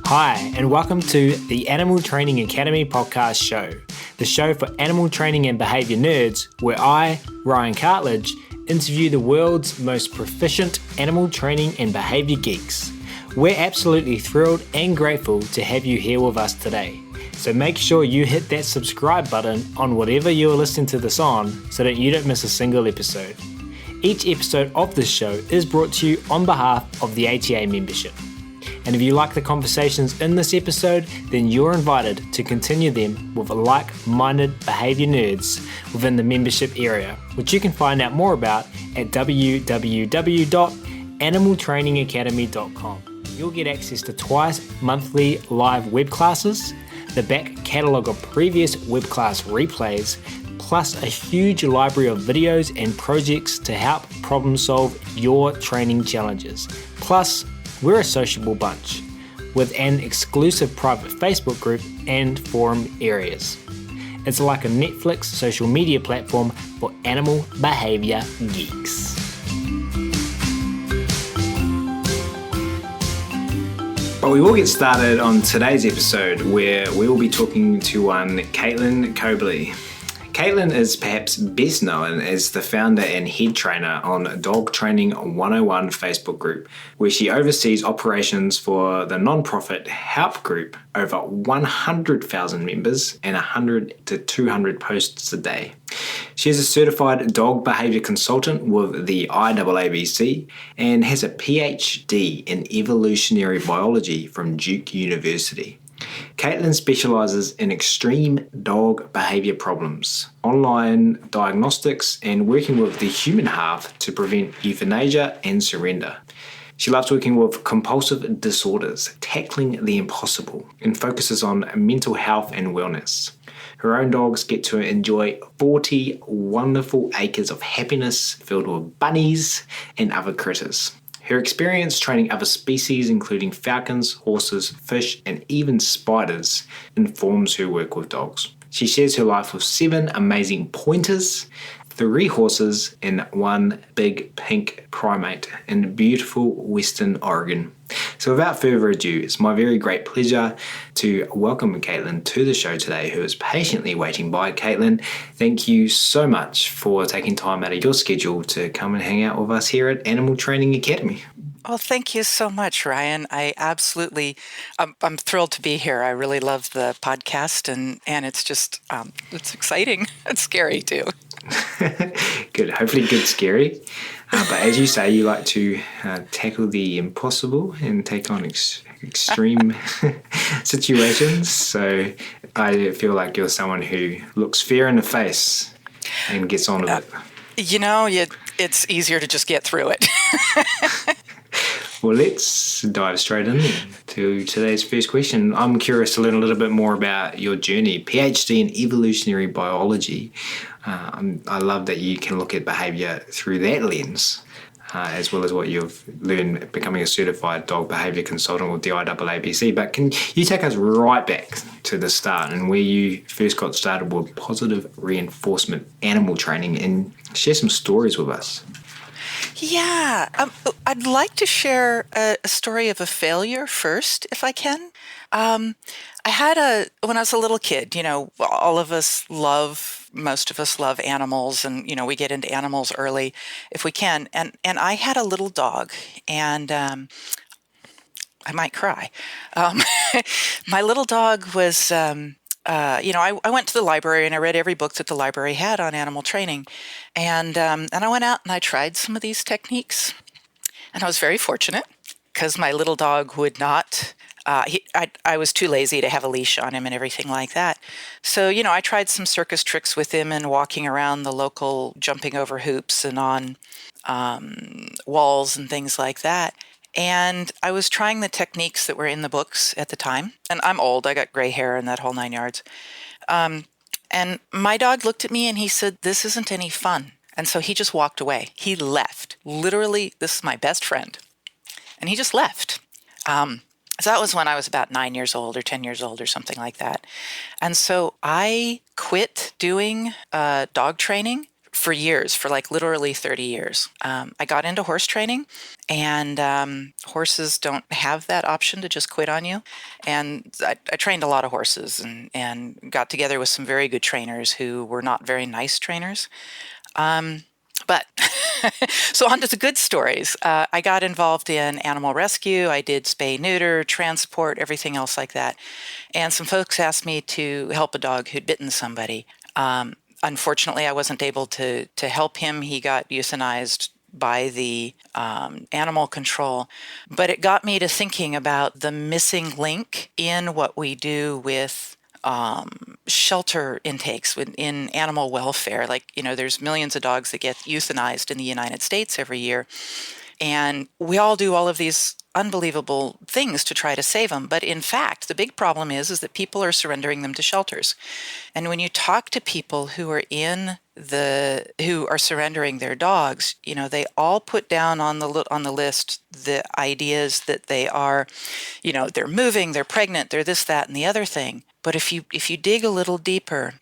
Hi, and welcome to the Animal Training Academy podcast show, the show for animal training and behaviour nerds, where I, Ryan Cartledge, interview the world's most proficient animal training and behaviour geeks. We're absolutely thrilled and grateful to have you here with us today. So make sure you hit that subscribe button on whatever you're listening to this on so that you don't miss a single episode. Each episode of this show is brought to you on behalf of the ATA membership. And if you like the conversations in this episode, then you're invited to continue them with like-minded behaviour nerds within the membership area, which you can find out more about at www.animaltrainingacademy.com. You'll get access to twice monthly live web classes, the back catalogue of previous web class replays, plus a huge library of videos and projects to help problem solve your training challenges. Plus, we're a sociable bunch with an exclusive private Facebook group and forum areas. It's like a Netflix social media platform for animal behaviour geeks. But we will get started on today's episode where we will be talking to one Caitlin Coberly. Caitlin is perhaps best known as the founder and head trainer on Dog Training 101 Facebook group, where she oversees operations for the non-profit Help group, over 100,000 members and 100 to 200 posts a day. She is a certified dog behaviour consultant with the IAABC and has a PhD in evolutionary biology from Duke University. Caitlin specialises in extreme dog behaviour problems, online diagnostics, and working with the human half to prevent euthanasia and surrender. She loves working with compulsive disorders, tackling the impossible, and focuses on mental health and wellness. Her own dogs get to enjoy 40 wonderful acres of happiness filled with bunnies and other critters. Her experience training other species, including falcons, horses, fish, and even spiders, informs her work with dogs. She shares her life with 7 amazing pointers, 3 horses, and 1 big pink primate in beautiful Western Oregon. So without further ado, it's my very great pleasure to welcome Caitlin to the show today, who is patiently waiting by. Caitlin, thank you so much for taking time out of your schedule to come and hang out with us here at Animal Training Academy. Well, thank you so much, Ryan. I'm thrilled to be here. I really love the podcast, and it's just, it's exciting. It's scary too. Good. Hopefully good, scary. But as you say, you like to tackle the impossible and take on extreme situations. So I feel like you're someone who looks fear in the face and gets on with it. It's easier to just get through it. Well, let's dive straight in to today's first question. I'm curious to learn a little bit more about your journey, PhD in evolutionary biology. I love that you can look at behaviour through that lens, as well as what you've learned becoming a certified dog behaviour consultant with the IAABC. But can you take us right back to the start and where you first got started with positive reinforcement animal training, and share some stories with us? Yeah, I'd like to share a story of a failure first, if I can. When I was a little kid, most of us love animals, and, we get into animals early if we can. And I had a little dog, and I might cry. My little dog was, I went to the library and I read every book that the library had on animal training. And I went out and I tried some of these techniques. And I was very fortunate because my little dog would not, I was too lazy to have a leash on him and everything like that. So, I tried some circus tricks with him and walking around the local, jumping over hoops and on walls and things like that. And I was trying the techniques that were in the books at the time. And I'm old, I got gray hair and that whole 9 yards. And my dog looked at me and he said, "This isn't any fun." And so he just walked away. He left. Literally, this is my best friend. And he just left. So that was when I was about 9 years old or 10 years old or something like that. And so I quit doing dog training for years, for like literally 30 years. I got into horse training, and horses don't have that option to just quit on you. And I trained a lot of horses and got together with some very good trainers who were not very nice trainers. But so on to the good stories. I got involved in animal rescue. I did spay, neuter, transport, everything else like that. And some folks asked me to help a dog who'd bitten somebody. Unfortunately, I wasn't able to help him. He got euthanized by the animal control. But it got me to thinking about the missing link in what we do with shelter intakes in animal welfare. Like, there's millions of dogs that get euthanized in the United States every year. And we all do all of these unbelievable things to try to save them. But in fact, the big problem is that people are surrendering them to shelters. And when you talk to people who are who are surrendering their dogs, they all put down on the list the ideas that they are, they're moving, they're pregnant, they're this, that, and the other thing. But if you dig a little deeper,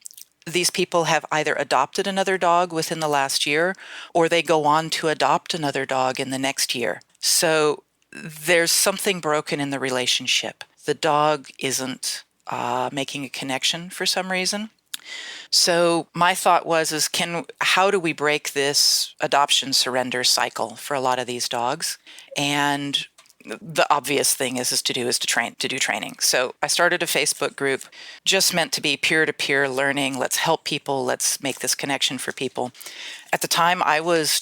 these people have either adopted another dog within the last year, or they go on to adopt another dog in the next year. So there's something broken in the relationship. The dog isn't making a connection for some reason. So my thought was, how do we break this adoption surrender cycle for a lot of these dogs? And the obvious thing is to do training. So I started a Facebook group just meant to be peer-to-peer learning. Let's help people. Let's make this connection for people. At the time, I was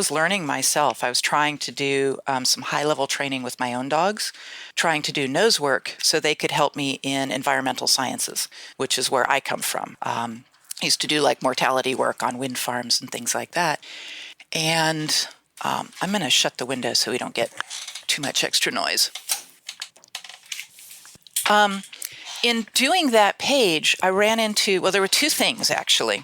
learning myself. I was trying to do some high-level training with my own dogs, trying to do nose work so they could help me in environmental sciences, which is where I come from. I used to do like mortality work on wind farms and things like that. And I'm going to shut the window so we don't get too much extra noise. In doing that page, I ran into, there were two things actually.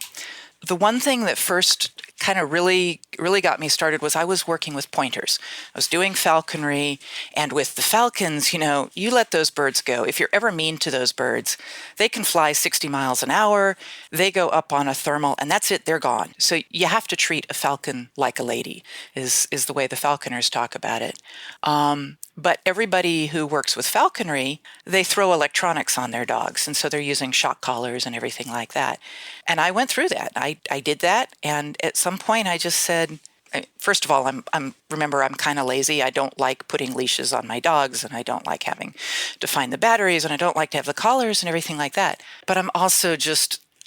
The one thing that first kind of really got me started was I was working with pointers. I was doing falconry, and with the falcons, you let those birds go. If you're ever mean to those birds, they can fly 60 miles an hour, they go up on a thermal, and that's it, they're gone. So you have to treat a falcon like a lady, is the way the falconers talk about it. But everybody who works with falconry, they throw electronics on their dogs, and so they're using shock collars and everything like that. And I went through that. I did that, and at some point I just said, first of all, I'm kind of lazy. I don't like putting leashes on my dogs, and I don't like having to find the batteries, and I don't like to have the collars and everything like that. But I'm also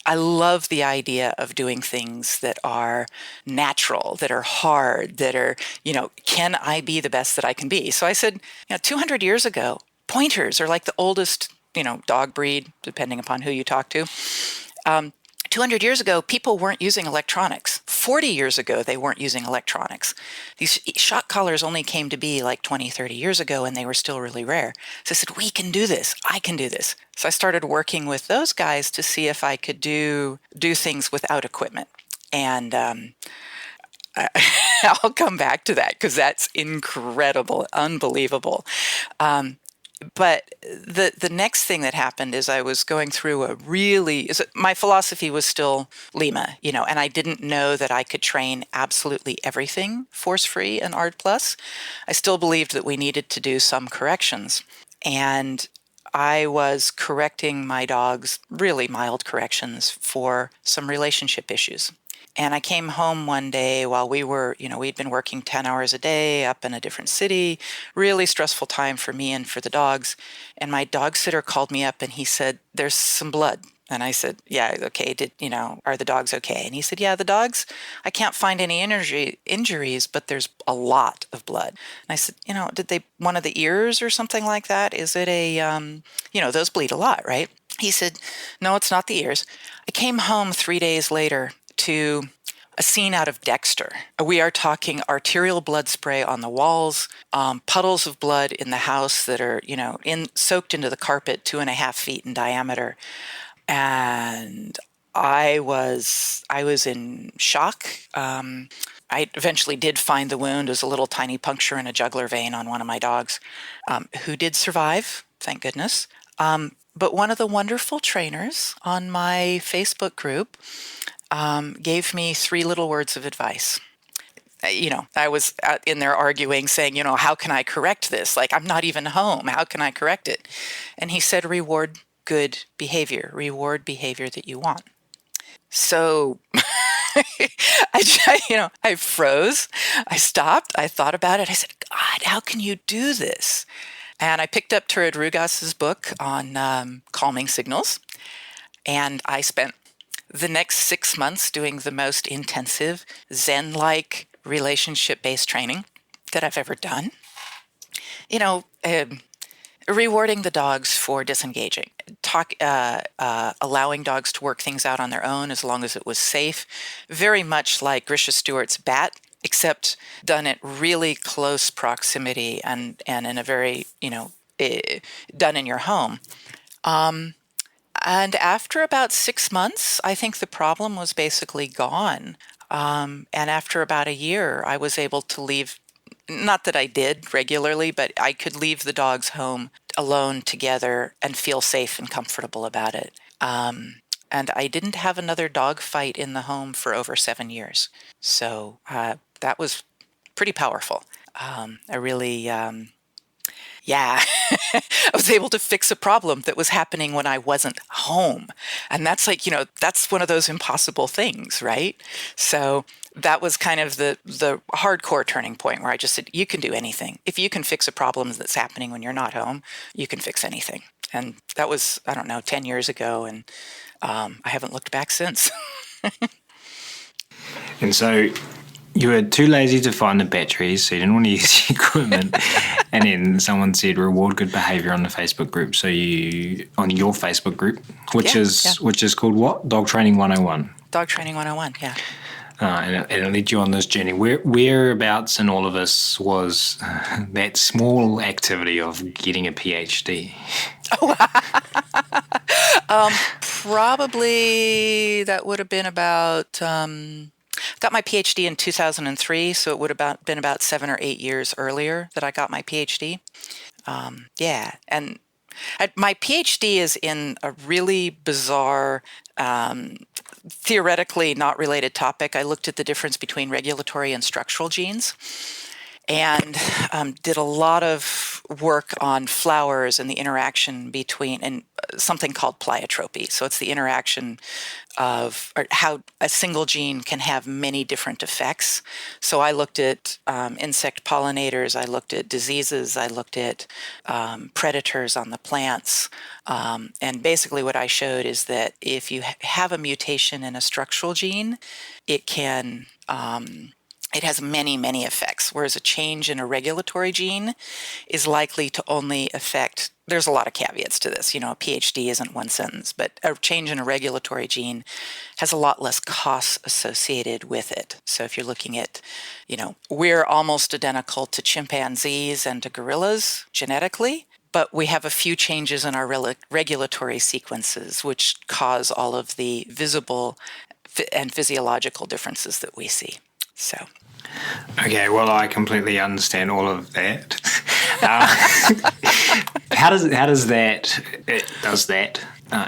I love the idea of doing things that are natural, that are hard, that are, can I be the best that I can be? So I said, 200 years ago, pointers are like the oldest, dog breed, depending upon who you talk to. 200 years ago, people weren't using electronics. 40 years ago, they weren't using electronics. These shock collars only came to be like 20, 30 years ago, and they were still really rare. So I said, we can do this. I can do this. So I started working with those guys to see if I could do things without equipment. And I'll come back to that because that's incredible, unbelievable. But the next thing that happened is I was going through my philosophy was still Lima, and I didn't know that I could train absolutely everything force-free and ARD+. I still believed that we needed to do some corrections. And I was correcting my dogs, really mild corrections, for some relationship issues. And I came home one day while we'd been working 10 hours a day up in a different city, really stressful time for me and for the dogs. And my dog sitter called me up and he said, there's some blood. And I said, yeah, okay. Are the dogs okay? And he said, yeah, the dogs, I can't find any injuries, but there's a lot of blood. And I said, did they, one of the ears or something like that? Is it those bleed a lot, right? He said, no, it's not the ears. I came home 3 days later to a scene out of Dexter. We are talking arterial blood spray on the walls, puddles of blood in the house that are, soaked into the carpet 2.5 feet in diameter. And I was in shock. I eventually did find the wound. It was a little tiny puncture in a jugular vein on one of my dogs, who did survive, thank goodness. But one of the wonderful trainers on my Facebook group gave me three little words of advice. I was out in there arguing, saying, how can I correct this? Like, I'm not even home. How can I correct it? And he said, reward good behavior, reward behavior that you want. So I froze. I stopped. I thought about it. I said, God, how can you do this? And I picked up Turad Rugas's book on calming signals. And I spent the next 6 months doing the most intensive Zen-like relationship-based training that I've ever done. Rewarding the dogs for disengaging, allowing dogs to work things out on their own as long as it was safe, very much like Grisha Stewart's BAT, except done at really close proximity and in a very, done in your home. And after about 6 months, I think the problem was basically gone. And after about a year, I was able to leave. Not that I did regularly, but I could leave the dogs home alone together and feel safe and comfortable about it. And I didn't have another dog fight in the home for over 7 years. So that was pretty powerful. I really, I was able to fix a problem that was happening when I wasn't home. And that's that's one of those impossible things, right? So that was kind of the hardcore turning point where I just said, you can do anything. If you can fix a problem that's happening when you're not home, you can fix anything. And that was, 10 years ago. And I haven't looked back since. And so you were too lazy to find the batteries, so you didn't want to use the equipment. And then someone said reward good behavior on the Facebook group. So on your Facebook group, which is called what? Dog Training 101. Dog Training 101, yeah. And it led you on this journey. Whereabouts in all of this was that small activity of getting a PhD? Probably that would have been about... got my PhD in 2003, so it would have been about 7 or 8 years earlier that I got my PhD. And my PhD is in a really bizarre, theoretically not related topic. I looked at the difference between regulatory and structural genes and did a lot of work on flowers and the interaction between, and something called pleiotropy. So it's the interaction of how a single gene can have many different effects. So I looked at insect pollinators, I looked at diseases, I looked at predators on the plants. And basically what I showed is that if you have a mutation in a structural gene, it can... it has many, many effects, whereas a change in a regulatory gene is likely to only affect, there's a lot of caveats to this, a PhD isn't one sentence, but a change in a regulatory gene has a lot less costs associated with it. So if you're looking at, we're almost identical to chimpanzees and to gorillas genetically, but we have a few changes in our regulatory sequences, which cause all of the visible and physiological differences that we see. So. Okay, well, I completely understand all of that. How does that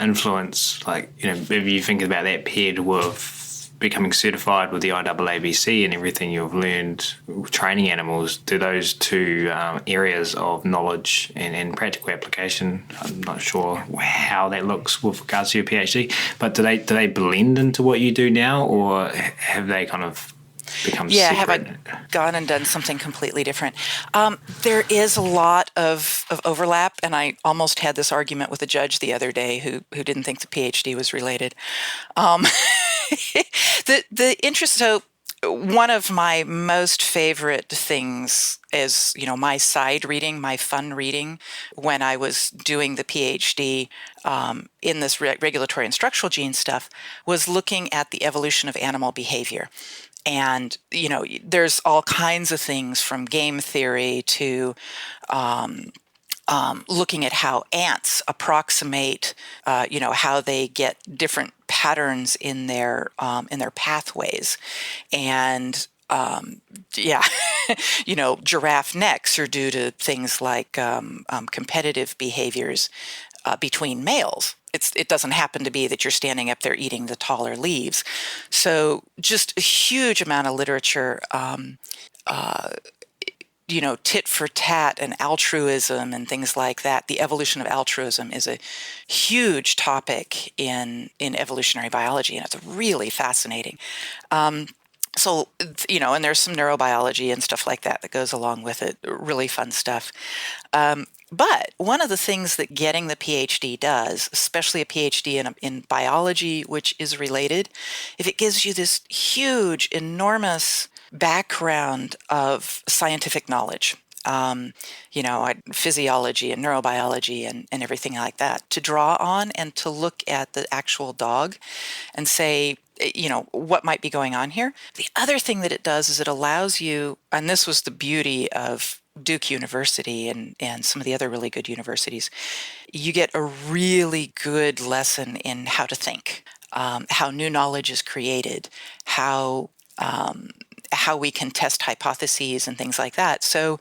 influence, if you think about that paired with becoming certified with the IAABC and everything you've learned training animals, do those two areas of knowledge and practical application, I'm not sure how that looks with regards to your PhD, but do they blend into what you do now, or have they kind of become separate? Have I gone and done something completely different? There is a lot of overlap, and I almost had this argument with a judge the other day who didn't think the PhD was related. The interest. So one of my most favorite things is, my side reading, my fun reading when I was doing the PhD in this regulatory and structural gene stuff was looking at the evolution of animal behavior. And, there's all kinds of things from game theory to looking at how ants approximate, how they get different patterns in their pathways. And giraffe necks are due to things like competitive behaviors between males. It doesn't happen to be that you're standing up there eating the taller leaves. So just a huge amount of literature, tit for tat and altruism and things like that. The evolution of altruism is a huge topic in evolutionary biology, and it's really fascinating. So, and there's some neurobiology and stuff like that goes along with it. Really fun stuff. But one of the things that getting the PhD does, especially a PhD in biology, which is related, if it gives you this huge, enormous background of scientific knowledge, physiology and neurobiology and everything like that, to draw on and to look at the actual dog and say, what might be going on here. The other thing that it does is it allows you, and this was the beauty of Duke University and some of the other really good universities, you get a really good lesson in how to think, how new knowledge is created, how we can test hypotheses and things like that. So,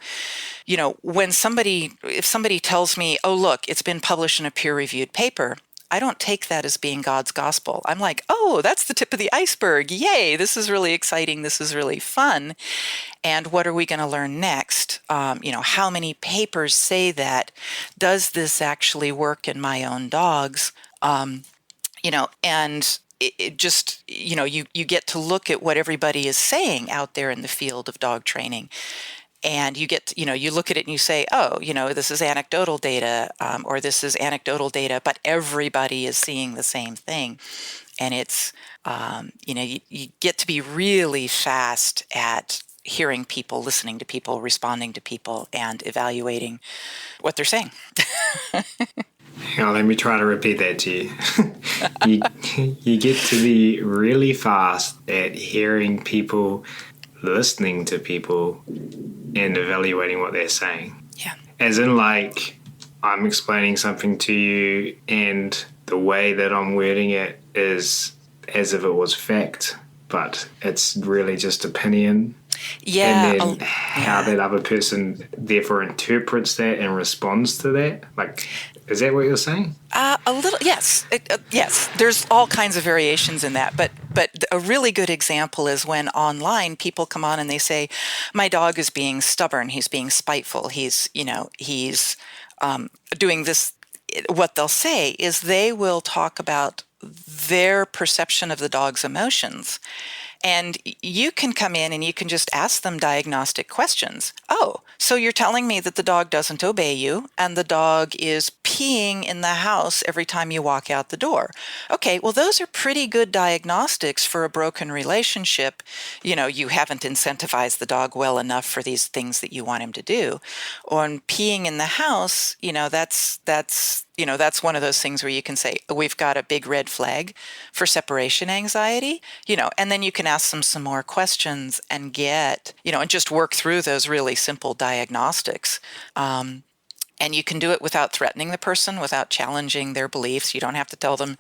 if somebody tells me, oh, look, it's been published in a peer-reviewed paper, I don't take that as being God's gospel. I'm like, oh, that's the tip of the iceberg. Yay, this is really exciting. This is really fun. And what are we going to learn next? How many papers say that? Does this actually work in my own dogs? And it just, you get to look at what everybody is saying out there in the field of dog training. And you get, you look at it and you say, oh, this is anecdotal data, or this is anecdotal data, but everybody is seeing the same thing. And it's, you get to be really fast at hearing people, listening to people, responding to people, and evaluating what they're saying. Now, let me try to repeat that to you. You get to be really fast at hearing people, listening to people, and evaluating what they're saying. Yeah. As in, like, I'm explaining something to you, and the way that I'm wording it is as if it was fact, but it's really just opinion. Yeah. And then how that other person therefore interprets that and responds to that. Like, is that what you're saying? A little, yes. Yes, there's all kinds of variations in that. But a really good example is when online people come on and they say, my dog is being stubborn. He's being spiteful. He's doing this. What they'll say is they will talk about their perception of the dog's emotions. And you can come in and you can just ask them diagnostic questions. Oh, so you're telling me that the dog doesn't obey you and the dog is peeing in the house every time you walk out the door. Okay, well, those are pretty good diagnostics for a broken relationship. You haven't incentivized the dog well enough for these things that you want him to do. On peeing in the house, that's one of those things where you can say, we've got a big red flag for separation anxiety, and then you can ask them some more questions and get, and just work through those really simple diagnostics. And you can do it without threatening the person, without challenging their beliefs. You don't have to tell them,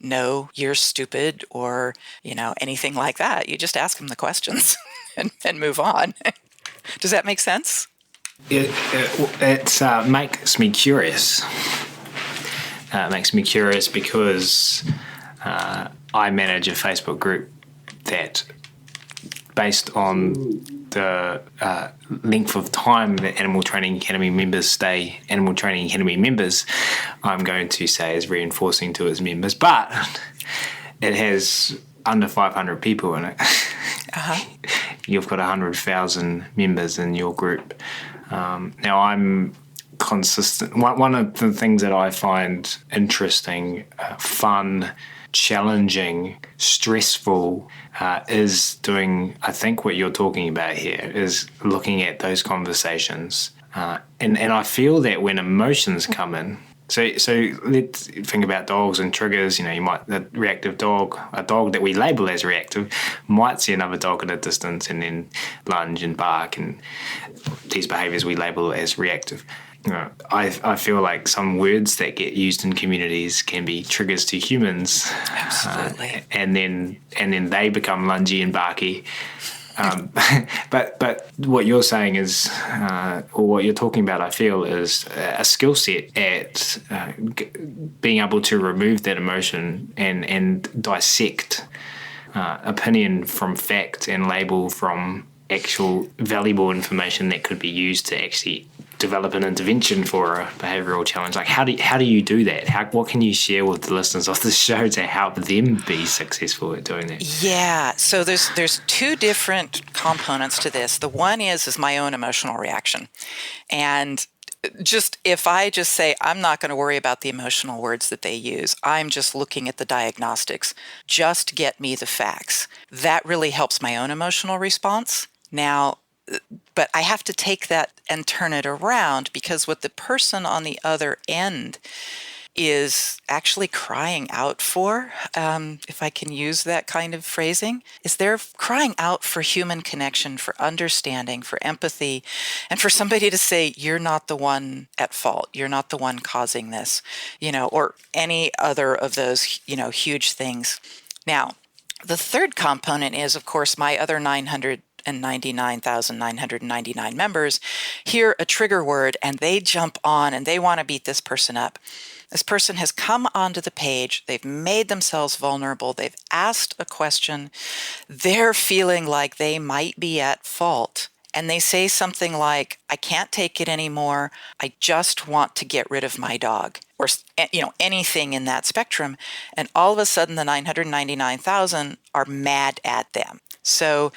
no, you're stupid, or, anything like that. You just ask them the questions and move on. Does that make sense? It makes me curious. It makes me curious because I manage a Facebook group that, based on the length of time that Animal Training Academy members stay Animal Training Academy members, I'm going to say is reinforcing to its members, but it has under 500 people in it. Uh-huh. You've got 100,000 members in your group. Now, I'm consistent. One of the things that I find interesting, fun, challenging, stressful, is doing, I think what you're talking about here is looking at those conversations. And I feel that when emotions come in, so let's think about dogs and triggers. You might, a reactive dog, a dog that we label as reactive, might see another dog in a distance and then lunge and bark, and these behaviours we label as reactive. I feel like some words that get used in communities can be triggers to humans. Absolutely. And then they become lungy and barky. But what you're saying is, or what you're talking about, I feel, is a skill set at being able to remove that emotion and dissect opinion from fact and label from actual valuable information that could be used to actually develop an intervention for a behavioural challenge. Like, how do you do that? What can you share with the listeners of the show to help them be successful at doing that? Yeah, so there's two different components to this. The one is my own emotional reaction, and just if I just say I'm not going to worry about the emotional words that they use, I'm just looking at the diagnostics. Just get me the facts. That really helps my own emotional response. Now, but I have to take that and turn it around, because what the person on the other end is actually crying out for, if I can use that kind of phrasing, is they're crying out for human connection, for understanding, for empathy, and for somebody to say, you're not the one at fault. You're not the one causing this, or any other of those, huge things. Now, the third component is, of course, my other 999,999 members hear a trigger word and they jump on and they want to beat this person up. This person has come onto the page. They've made themselves vulnerable. They've asked a question. They're feeling like they might be at fault. And they say something like, I can't take it anymore. I just want to get rid of my dog, or anything in that spectrum. And all of a sudden, the 999,000 are mad at them. So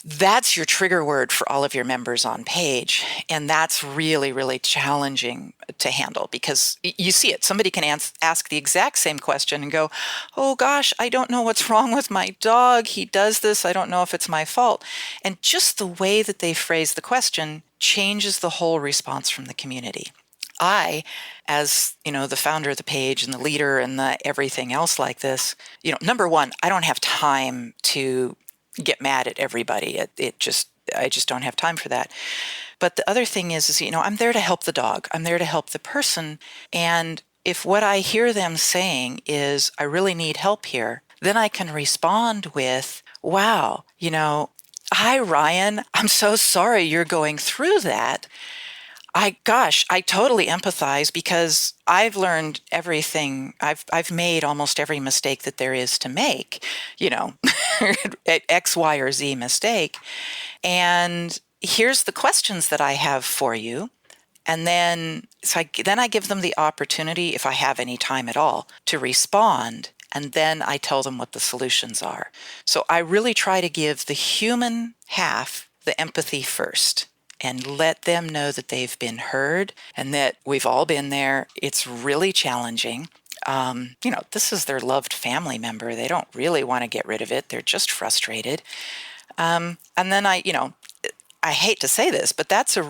that's your trigger word for all of your members on page. And that's really, really challenging to handle, because you see it. Somebody can ask the exact same question and go, oh gosh, I don't know what's wrong with my dog. He does this. I don't know if it's my fault. And just the way that they phrase the question changes the whole response from the community. I, as the founder of the page and the leader and the everything else like this, number one, I don't have time to get mad at everybody. I just don't have time for that. But the other thing is, I'm there to help the dog. I'm there to help the person. And if what I hear them saying is, I really need help here, then I can respond with, wow, hi, Ryan, I'm so sorry you're going through that. I totally empathize, because I've learned everything. I've made almost every mistake that there is to make, X, Y, or Z mistake. And here's the questions that I have for you. And then I give them the opportunity, if I have any time at all, to respond. And then I tell them what the solutions are. So I really try to give the human half the empathy first, and let them know that they've been heard and that we've all been there. It's really challenging. This is their loved family member. They don't really want to get rid of it. They're just frustrated. And then I hate to say this, but there's a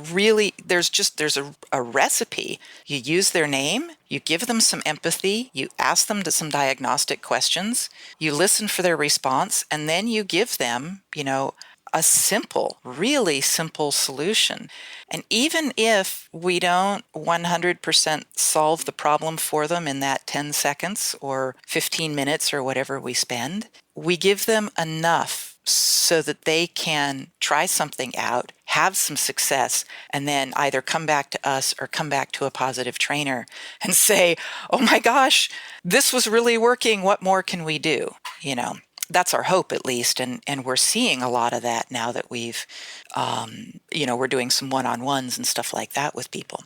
recipe. You use their name, you give them some empathy, you ask them some diagnostic questions, you listen for their response, and then you give them, a really simple solution. And even if we don't 100% solve the problem for them in that 10 seconds or 15 minutes or whatever we spend, we give them enough so that they can try something out, have some success, and then either come back to us or come back to a positive trainer and say, oh my gosh, this was really working. What more can we do? That's our hope, at least. And we're seeing a lot of that now that we've, we're doing some one-on-ones and stuff like that with people.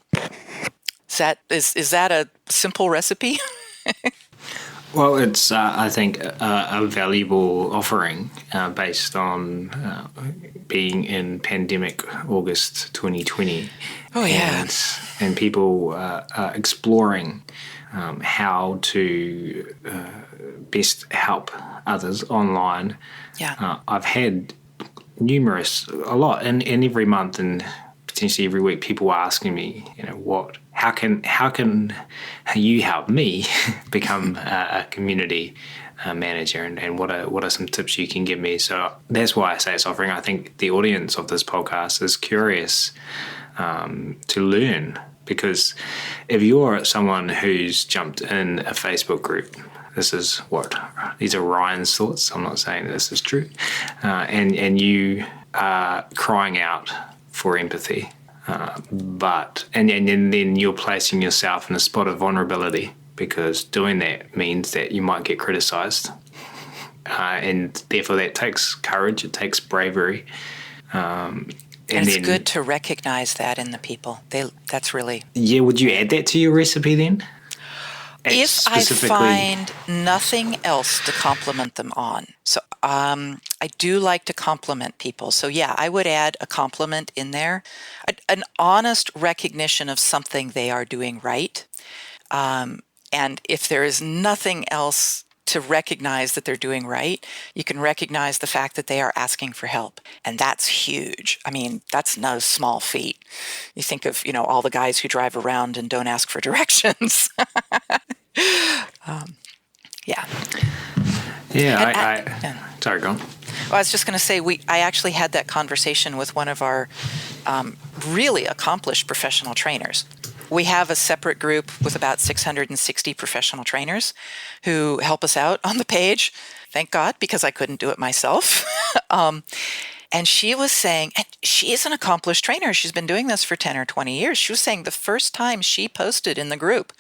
Is that a simple recipe? Well, it's, I think, a valuable offering based on being in pandemic August 2020. Oh, yeah. And people exploring how to best help others online. Yeah. I've had a lot, and every month and potentially every week, people are asking me, how can you help me become a community manager, and what are some tips you can give me? So that's why I say it's offering. I think the audience of this podcast is curious to learn, because if you're someone who's jumped in a Facebook group these are Ryan's thoughts. I'm not saying this is true. And you are crying out for empathy. But then you're placing yourself in a spot of vulnerability, because doing that means that you might get criticized. And therefore that takes courage, it takes bravery. And it's good to recognize that in the people. That's really... Yeah, would you add that to your recipe then? If I find nothing else to compliment them on. So I do like to compliment people. So yeah, I would add a compliment in there. An honest recognition of something they are doing right. And if there is nothing else to recognize that they're doing right, you can recognize the fact that they are asking for help. And that's huge. I mean, that's no small feat. You think of, all the guys who drive around and don't ask for directions. Yeah. Yeah, sorry, go on. Well, I was just going to say, I actually had that conversation with one of our really accomplished professional trainers. We have a separate group with about 660 professional trainers who help us out on the page. Thank God, because I couldn't do it myself. And she was saying, and she is an accomplished trainer. She's been doing this for 10 or 20 years. She was saying the first time she posted in the group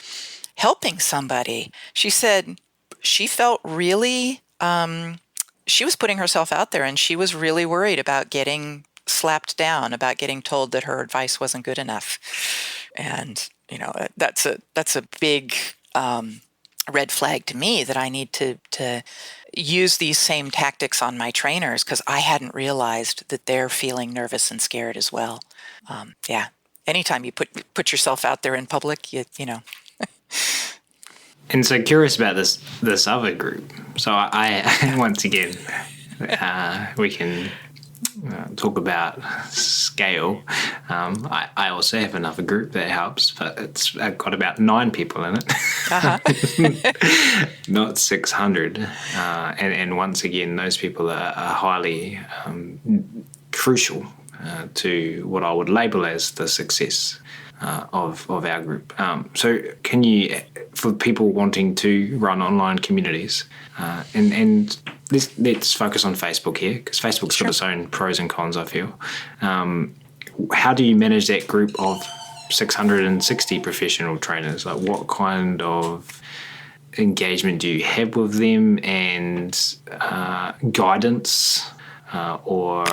helping somebody, she said she felt really, she was putting herself out there, and she was really worried about getting slapped down, about getting told that her advice wasn't good enough. And, that's a big red flag to me, that I need to use these same tactics on my trainers, because I hadn't realized that they're feeling nervous and scared as well. Yeah. Anytime you put yourself out there in public, you know. And so curious about this other group. So I once again, we can talk about scale. I also have another group that helps, but it's got about 9 people in it, not 600. And once again, those people are highly crucial to what I would label as the success of our group. So can you, for people wanting to run online communities, and let's focus on Facebook here, because Facebook's got its own pros and cons, I feel. How do you manage that group of 660 professional trainers? Like, what kind of engagement do you have with them, and guidance or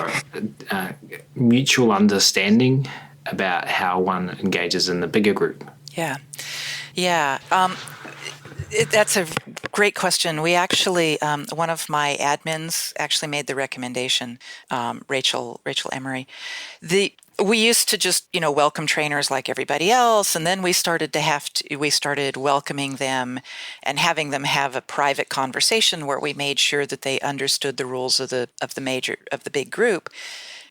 mutual understanding about how one engages in the bigger group? Yeah. That's a great question. We actually, one of my admins actually made the recommendation, Rachel Emery. We used to just, welcome trainers like everybody else, and then we started welcoming them and having them have a private conversation where we made sure that they understood the rules of the big group,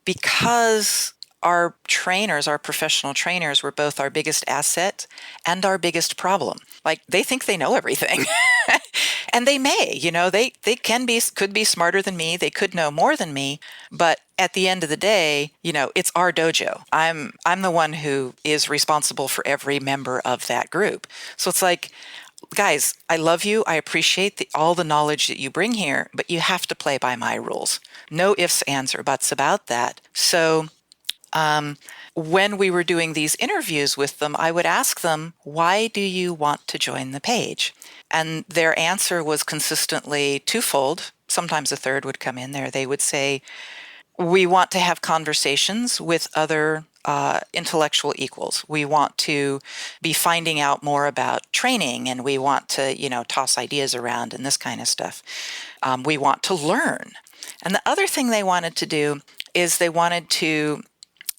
because our trainers, our professional trainers, were both our biggest asset and our biggest problem. Like, they think they know everything. And they may, they could be smarter than me. They could know more than me. But at the end of the day, it's our dojo. I'm the one who is responsible for every member of that group. So it's like, guys, I love you. I appreciate all the knowledge that you bring here, but you have to play by my rules. No ifs, ands, or buts about that. So when we were doing these interviews with them, I would ask them, why do you want to join the page? And their answer was consistently twofold. Sometimes a third would come in there. They would say, we want to have conversations with other intellectual equals. We want to be finding out more about training, and we want to, toss ideas around and this kind of stuff. We want to learn. And the other thing they wanted to do is they wanted to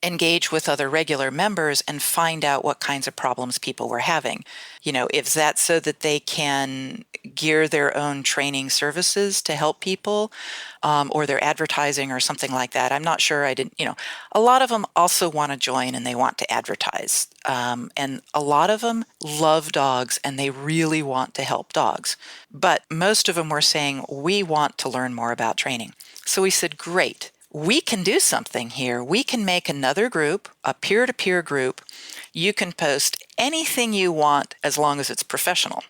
engage with other regular members and find out what kinds of problems people were having. If that's so that they can gear their own training services to help people, or their advertising or something like that. I'm not sure. A lot of them also want to join and they want to advertise. And a lot of them love dogs and they really want to help dogs. But most of them were saying, we want to learn more about training. So we said, great. We can do something here. We can make another group, a peer-to-peer group. You can post anything you want as long as it's professional.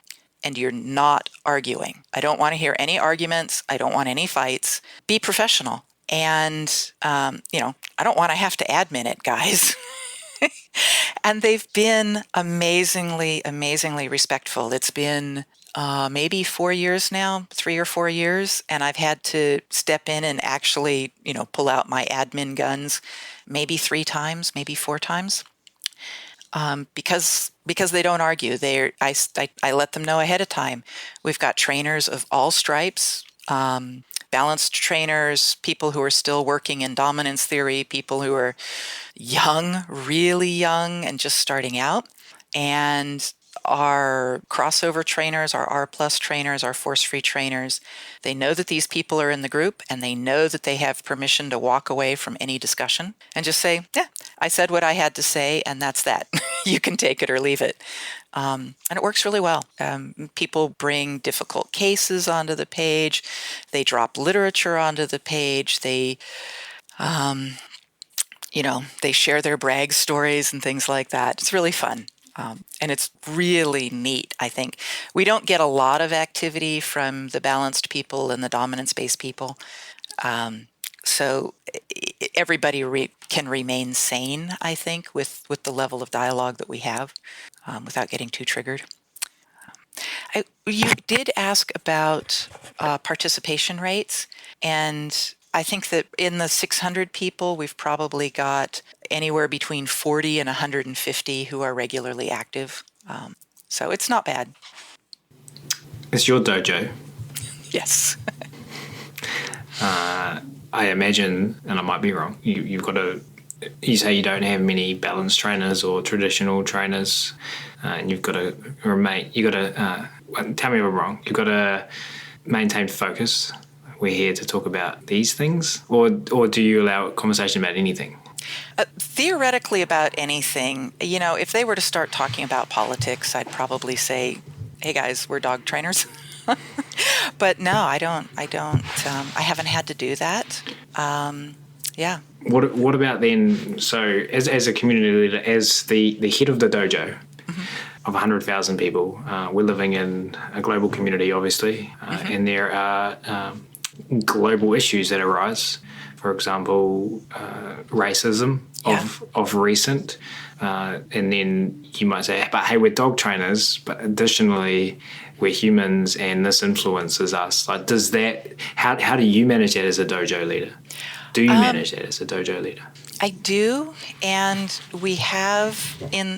and you're not arguing. I don't want to hear any arguments. I don't want any fights. Be professional. And, I don't want to have to admin it, guys. And they've been amazingly, amazingly respectful. It's been maybe 4 years now, 3 or 4 years, and I've had to step in and actually, pull out my admin guns maybe 3 times, maybe 4 times, because they don't argue. I let them know ahead of time. We've got trainers of all stripes. Balanced trainers, people who are still working in dominance theory, people who are young, really young, and just starting out, and our crossover trainers, our R plus trainers, our force-free trainers. They know that these people are in the group, and they know that they have permission to walk away from any discussion and just say, yeah, I said what I had to say, and that's that. You can take it or leave it. And it works really well. People bring difficult cases onto the page. They drop literature onto the page. They share their brag stories and things like that. It's really fun. And it's really neat, I think. We don't get a lot of activity from the balanced people and the dominance-based people. So everybody can remain sane, I think, with the level of dialogue that we have without getting too triggered. You did ask about participation rates, and I think that in the 600 people, we've probably got anywhere between 40 and 150 who are regularly active. So it's not bad. It's your dojo. Yes. I imagine, and I might be wrong, you say you don't have many balance trainers or traditional trainers, and you've got to tell me if I'm wrong, you've got to maintain focus. We're here to talk about these things, or do you allow conversation about anything? Theoretically about anything. If they were to start talking about politics, I'd probably say, hey guys, we're dog trainers. But no, I don't. I haven't had to do that. Yeah. What about then? So, as a community leader, as the head of the dojo of 100,000 people, we're living in a global community, obviously, and there are global issues that arise. For example, racism of recent, and then you might say, "But hey, we're dog trainers." But additionally, we're humans, and this influences us. Like, does that? How do you manage that as a dojo leader? Do you manage that as a dojo leader? I do, and we have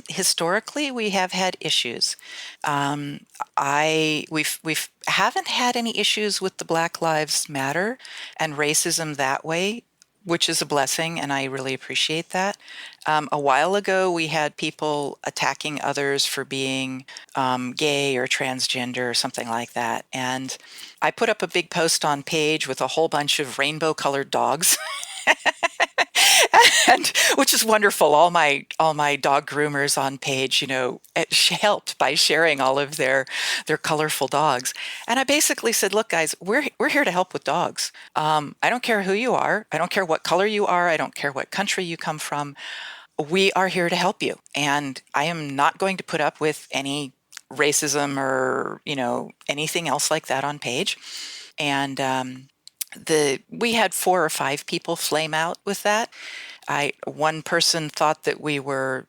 historically we have had issues. We've haven't had any issues with the Black Lives Matter and racism that way, which is a blessing, and I really appreciate that. A while ago, we had people attacking others for being gay or transgender or something like that, and I put up a big post on page with a whole bunch of rainbow-colored dogs. And which is wonderful. All my dog groomers on page, helped by sharing all of their colorful dogs. And I basically said, look, guys, we're here to help with dogs. I don't care who you are. I don't care what color you are. I don't care what country you come from. We are here to help you. And I am not going to put up with any racism or, anything else like that on page. And we had 4 or 5 people flame out with that. One person thought that we were,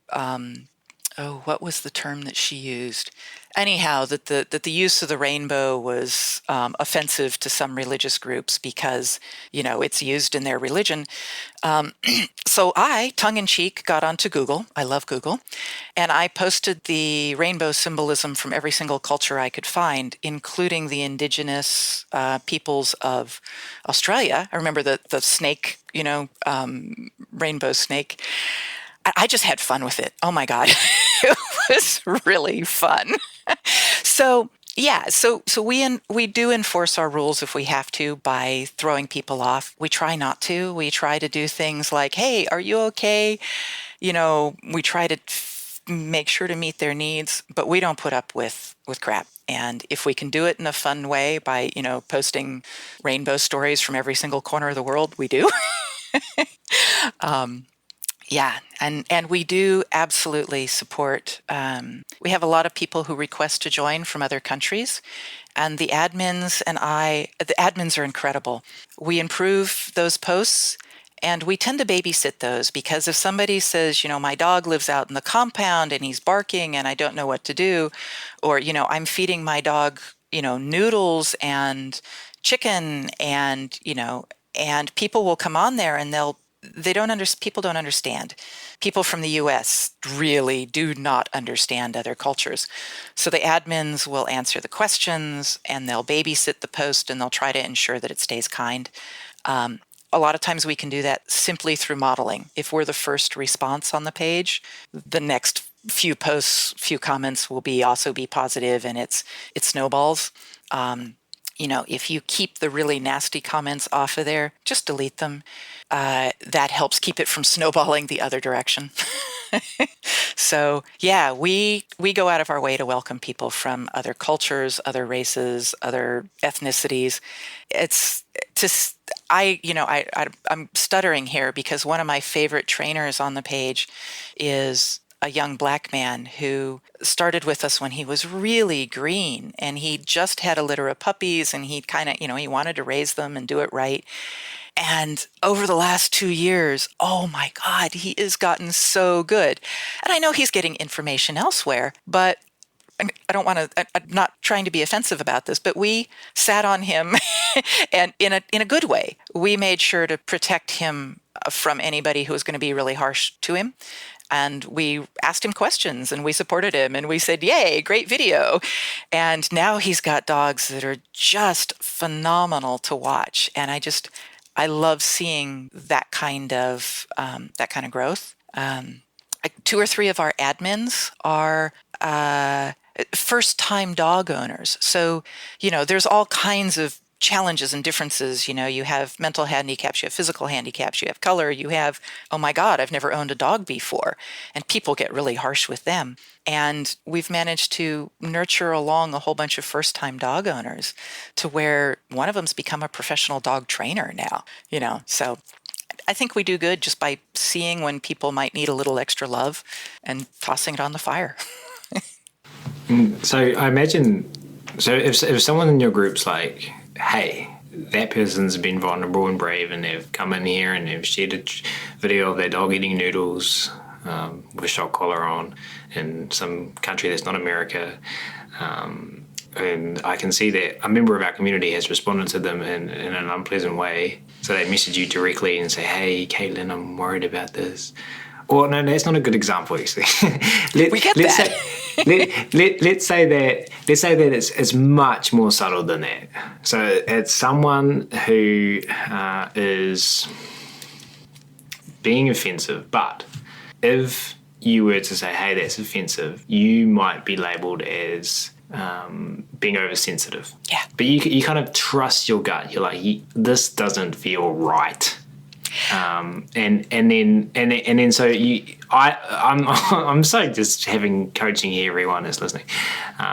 what was the term that she used? Anyhow, that the use of the rainbow was offensive to some religious groups because, it's used in their religion. So I, tongue-in-cheek, got onto Google. I love Google. And I posted the rainbow symbolism from every single culture I could find, including the indigenous peoples of Australia. I remember the snake, rainbow snake. I just had fun with it. Oh my God. It was really fun. So yeah, so we do enforce our rules if we have to by throwing people off. We try not to. We try to do things like, hey, are you okay? We try to make sure to meet their needs, but we don't put up with crap. And if we can do it in a fun way by, posting rainbow stories from every single corner of the world, we do. Yeah, and we do absolutely support. We have a lot of people who request to join from other countries, and the admins are incredible. We improve those posts, and we tend to babysit those because if somebody says, my dog lives out in the compound and he's barking and I don't know what to do, or I'm feeding my dog, noodles and chicken, and people will come on there and they don't under, people don't understand. People from the US really do not understand other cultures. So the admins will answer the questions and they'll babysit the post and they'll try to ensure that it stays kind. Um, a lot of times we can do that simply through modeling. If we're the first response on the page, the next few posts, few comments will also be positive, and it snowballs. If you keep the really nasty comments off of there, just delete them. That helps keep it from snowballing the other direction. So yeah, we go out of our way to welcome people from other cultures, other races, other ethnicities. It's just I'm stuttering here because one of my favorite trainers on the page is a young Black man who started with us when he was really green, and he just had a litter of puppies, and he kind of, he wanted to raise them and do it right. And over the last 2 years, oh my God, he has gotten so good. And I know he's getting information elsewhere, but I don't want to, I'm not trying to be offensive about this, but we sat on him and in a good way. We made sure to protect him from anybody who was going to be really harsh to him. And we asked him questions and we supported him and we said, yay, great video. And now he's got dogs that are just phenomenal to watch. And I love seeing that kind of growth. Two or three of our admins are first-time dog owners. So, there's all kinds of challenges and differences. You have mental handicaps, you have physical handicaps, you have color, you have, oh my God, I've never owned a dog before. And people get really harsh with them. And we've managed to nurture along a whole bunch of first-time dog owners to where one of them's become a professional dog trainer now, so I think we do good just by seeing when people might need a little extra love and tossing it on the fire. So I imagine, so if someone in your group's like, hey, that person's been vulnerable and brave and they've come in here and they've shared a video of their dog eating noodles with shock collar on in some country that's not America, and I can see that a member of our community has responded to them in an unpleasant way. So they message you directly and say, hey, Caitlin, I'm worried about this. Or no, that's not a good example, actually. We get that. Let's say that it's much more subtle than that. So it's someone who is being offensive, but if you were to say, hey, that's offensive, you might be labelled as being oversensitive. Yeah. But you kind of trust your gut. You're like, this doesn't feel right. And then so I'm so just having coaching here, everyone is listening,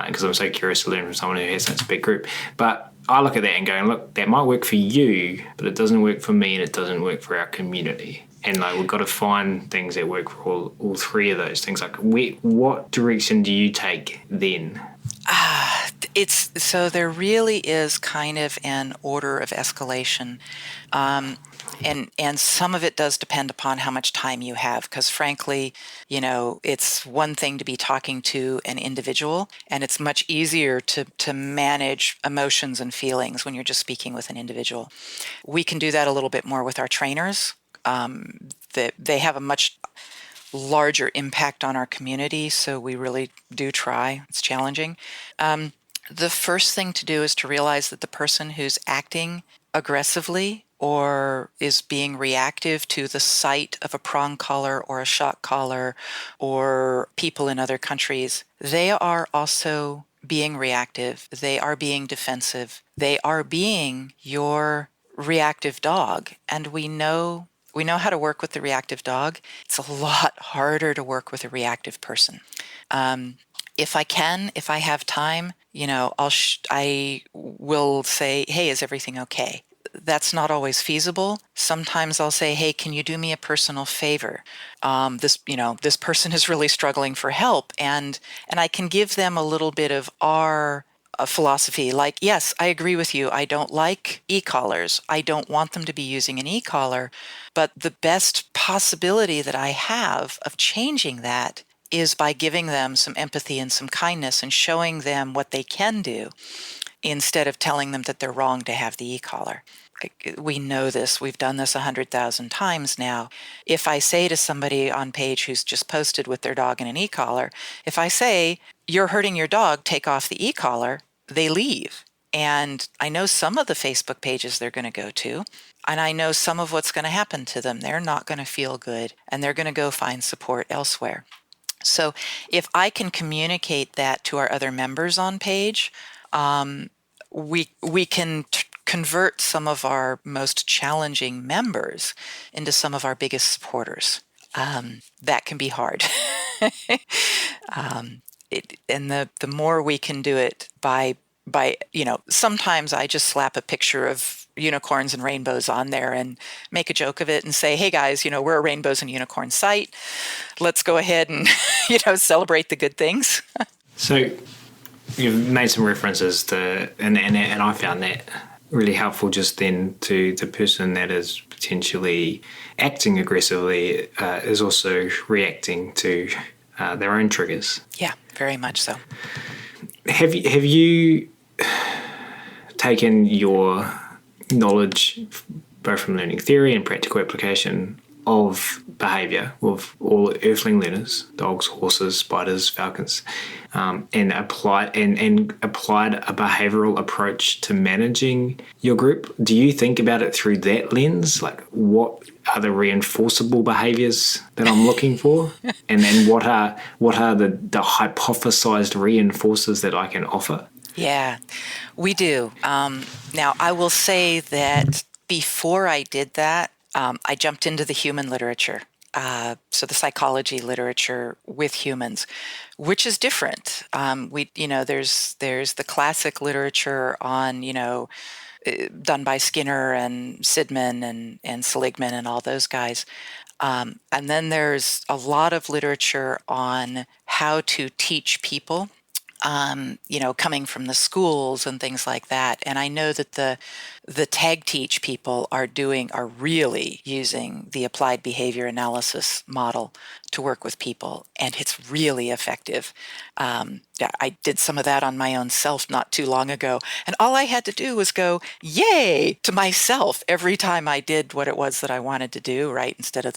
because I'm so curious to learn from someone who has such a big group. But I look at that and go, look, that might work for you, but it doesn't work for me and it doesn't work for our community. And we've got to find things that work for all three of those things. What direction do you take then? So there really is kind of an order of escalation. And some of it does depend upon how much time you have, because frankly, it's one thing to be talking to an individual, and it's much easier to manage emotions and feelings when you're just speaking with an individual. We can do that a little bit more with our trainers. They have a much larger impact on our community, so we really do try. It's challenging. The first thing to do is to realize that the person who's acting aggressively or is being reactive to the sight of a prong collar or a shock collar or people in other countries, they are also being reactive. They are being defensive. They are being your reactive dog. And we know how to work with the reactive dog. It's a lot harder to work with a reactive person. If I have time, I will say, hey, is everything okay? that's not always feasible. Sometimes I'll say, hey, can you do me a personal favor? This person is really struggling for help, and I can give them a little bit of our philosophy. Like, yes, I agree with you. I don't like e-collars. I don't want them to be using an e-collar, but the best possibility that I have of changing that is by giving them some empathy and some kindness and showing them what they can do instead of telling them that they're wrong to have the e-collar. We know this. We've done this 100,000 times now. If I say to somebody on page who's just posted with their dog in an e-collar, if I say, you're hurting your dog, take off the e-collar, they leave. And I know some of the Facebook pages they're going to go to, and I know some of what's going to happen to them. They're not going to feel good, and they're going to go find support elsewhere. So if I can communicate that to our other members on page, we can convert some of our most challenging members into some of our biggest supporters. That can be hard. And the more we can do it by sometimes I just slap a picture of unicorns and rainbows on there and make a joke of it and say, hey guys, we're a rainbows and unicorns site. Let's go ahead and, celebrate the good things. So you've made some references to, and I found that really helpful just then, to the person that is potentially acting aggressively is also reacting to their own triggers. Yeah, very much so. Have you taken your knowledge, both from learning theory and practical application of behaviour, of all earthling learners, dogs, horses, spiders, falcons, and applied a behavioural approach to managing your group? Do you think about it through that lens? Like, what are the reinforceable behaviours that I'm looking for, and then what are the hypothesized reinforcers that I can offer? Yeah, we do. Now, I will say that before I did that, I jumped into the human literature, so the psychology literature with humans, which is different. There's the classic literature on, done by Skinner and Sidman and Seligman and all those guys. And then there's a lot of literature on how to teach people, coming from the schools and things like that. And I know that the tag teach people are really using the applied behavior analysis model to work with people, and it's really effective. I did some of that on my own self not too long ago, and all I had to do was go, yay, to myself every time I did what it was that I wanted to do, right, instead of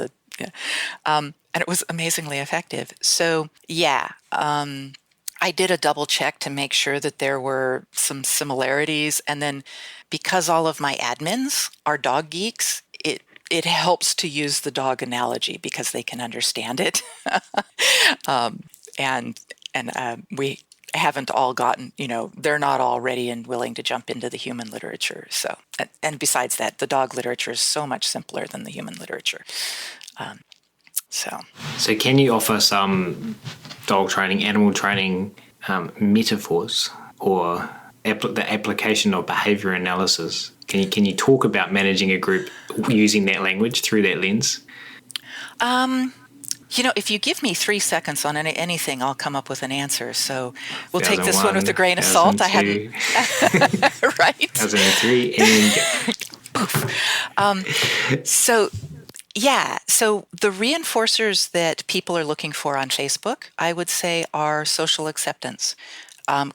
and it was amazingly effective. So, yeah, I did a double check to make sure that there were some similarities. And then because all of my admins are dog geeks, it helps to use the dog analogy because they can understand it. And we haven't all gotten, they're not all ready and willing to jump into the human literature. So, and besides that, the dog literature is so much simpler than the human literature. So can you offer some dog training, animal training metaphors, or the application of behavior analysis? Can you talk about managing a group using that language through that lens? If you give me 3 seconds on anything, I'll come up with an answer. So we'll take this one with a grain of salt. I hadn't, right? 2003, and So the reinforcers that people are looking for on Facebook, I would say, are social acceptance,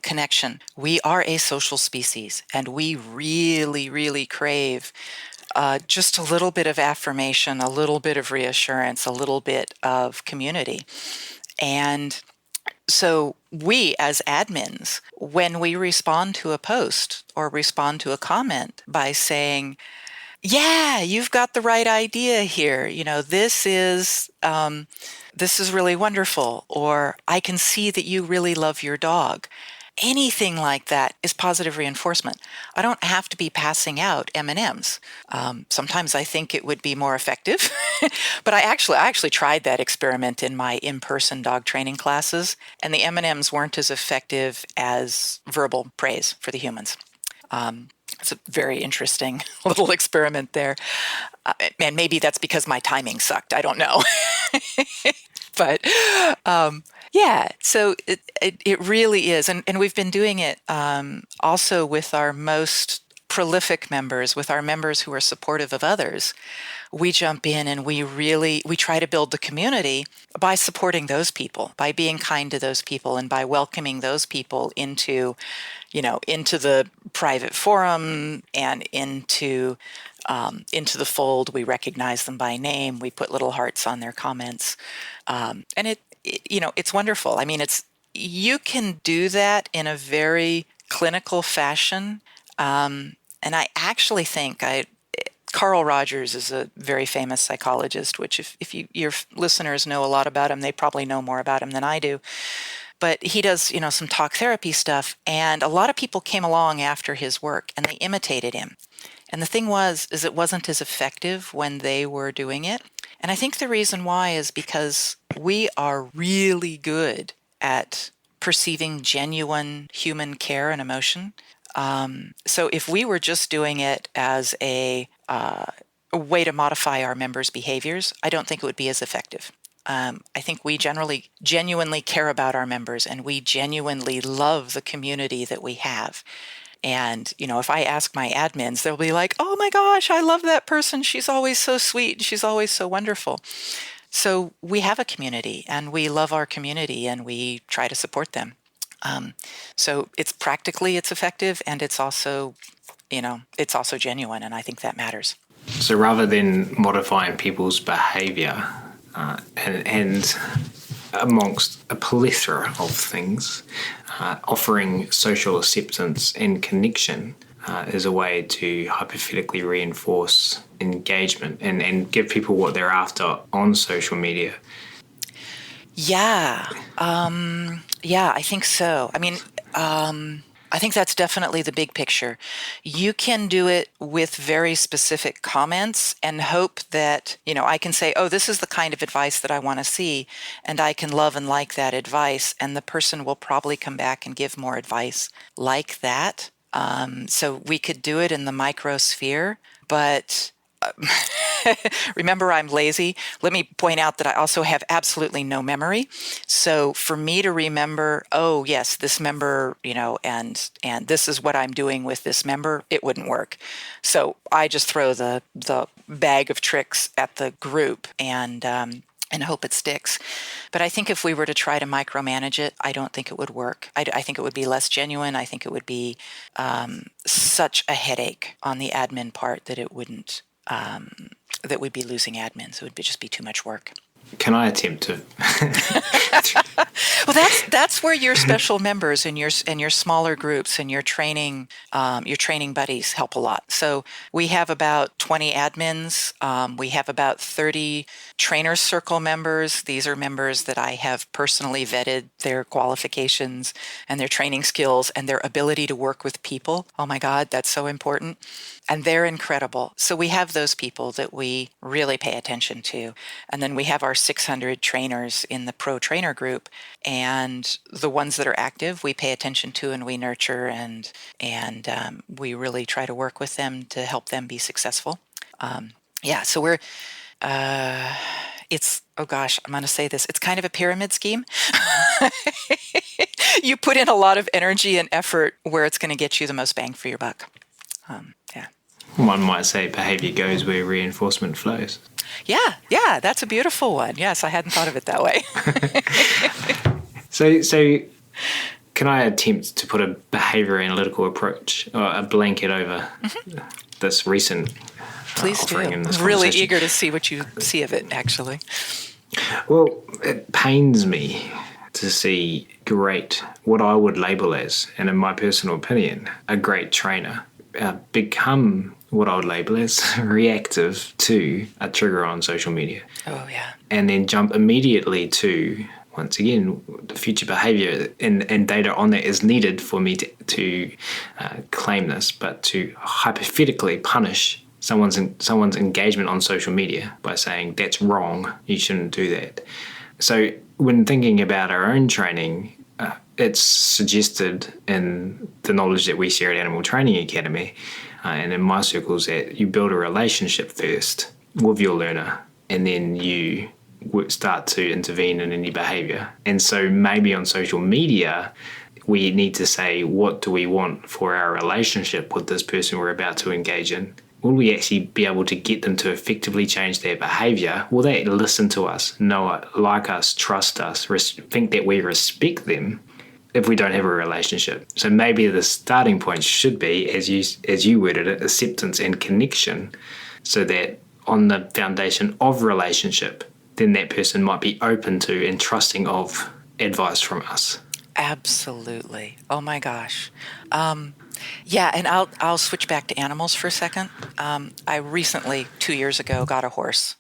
connection. We are a social species, and we really, really crave just a little bit of affirmation, a little bit of reassurance, a little bit of community. And so we, as admins, when we respond to a post or respond to a comment by saying, yeah, you've got the right idea here. This is really wonderful. Or I can see that you really love your dog. Anything like that is positive reinforcement. I don't have to be passing out M&Ms. Sometimes I think it would be more effective, but I actually tried that experiment in my in-person dog training classes, and the M&Ms weren't as effective as verbal praise for the humans. It's a very interesting little experiment there. And maybe that's because my timing sucked. I don't know. But yeah, so it really is. And we've been doing it also with our most prolific members, with our members who are supportive of others. We jump in and we try to build the community by supporting those people, by being kind to those people, and by welcoming those people into the private forum and into the fold. We recognize them by name. We put little hearts on their comments, and it's wonderful. I mean, you can do that in a very clinical fashion, and I actually think Carl Rogers is a very famous psychologist, which if your listeners know a lot about him, they probably know more about him than I do. But he does, some talk therapy stuff, and a lot of people came along after his work and they imitated him. And the thing is it wasn't as effective when they were doing it. And I think the reason why is because we are really good at perceiving genuine human care and emotion. So if we were just doing it as a way to modify our members' behaviors, I don't think it would be as effective. I think we genuinely care about our members, and we genuinely love the community that we have. And, if I ask my admins, they'll be like, oh my gosh, I love that person. She's always so sweet. She's always so wonderful. So we have a community, and we love our community, and we try to support them. So it's effective, and it's also genuine. And I think that matters. So rather than modifying people's behavior, and amongst a plethora of things, offering social acceptance and connection is a way to hypothetically reinforce engagement and give people what they're after on social media. Yeah. I think so. I mean, I think that's definitely the big picture. You can do it with very specific comments and hope that, I can say, oh, this is the kind of advice that I want to see, and I can love and like that advice, and the person will probably come back and give more advice like that. So we could do it in the microsphere, but remember, I'm lazy. Let me point out that I also have absolutely no memory. So for me to remember, oh yes, this member, and this is what I'm doing with this member, it wouldn't work. So I just throw the bag of tricks at the group and hope it sticks. But I think if we were to try to micromanage it, I don't think it would work. I think it would be less genuine. I think it would be such a headache on the admin part that it wouldn't. That we'd be losing admins. It would just be too much work. Can I attempt to? Well, that's where your special members and your smaller groups and your training buddies help a lot. So we have about 20 admins. We have about 30 trainers circle members. These are members that I have personally vetted their qualifications and their training skills and their ability to work with people. Oh my God, that's so important. And they're incredible. So we have those people that we really pay attention to. And then we have our 600 trainers in the pro trainer group. And the ones that are active, we pay attention to and we nurture and we really try to work with them to help them be successful. So we're, oh gosh, I'm going to say this. It's kind of a pyramid scheme. You put in a lot of energy and effort where it's going to get you the most bang for your buck. One might say behavior goes where reinforcement flows. Yeah, that's a beautiful one. Yes, I hadn't thought of it that way. So can I attempt to put a behavior analytical approach or a blanket over this recent Please do. offering in this I'm really conversation? eager to see what you see of it, actually. Well, it pains me to see what I would label as, and in my personal opinion, a great trainer become what I would label as reactive to a trigger on social media. Oh, yeah. And then jump immediately to, once again, the future behavior and data on that is needed for me to claim this, but to hypothetically punish someone's engagement on social media by saying, that's wrong, you shouldn't do that. So when thinking about our own training, it's suggested in the knowledge that we share at Animal Training Academy and in my circles, that you build a relationship first with your learner, and then you start to intervene in any behavior. And so maybe on social media, we need to say, what do we want for our relationship with this person we're about to engage in? Will we actually be able to get them to effectively change their behavior? Will they listen to us, know it, like us, trust us, think that we respect them if we don't have a relationship? So maybe the starting point should be, as you worded it, acceptance and connection, so that on the foundation of relationship, then that person might be open to and trusting of advice from us. Absolutely. Oh my gosh. Yeah, and I'll switch back to animals for a second. I recently, 2 years ago, got a horse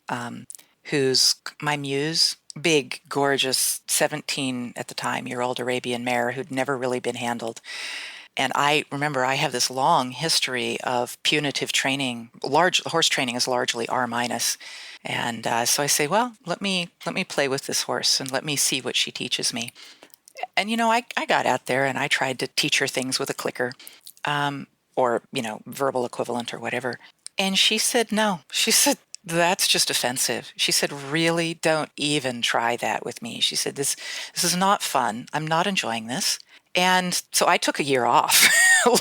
who's my muse. Big, gorgeous, 17 at the time year old Arabian mare who'd never really been handled. And I remember I have this long history of punitive training. Horse training is largely R minus. And so I say, well, let me play with this horse and let me see what she teaches me. And, I got out there and I tried to teach her things with a clicker, or, verbal equivalent or whatever. And she said, no. She said, that's just offensive. She said, really, don't even try that with me. She said, this is not fun. I'm not enjoying this. And so I took a year off,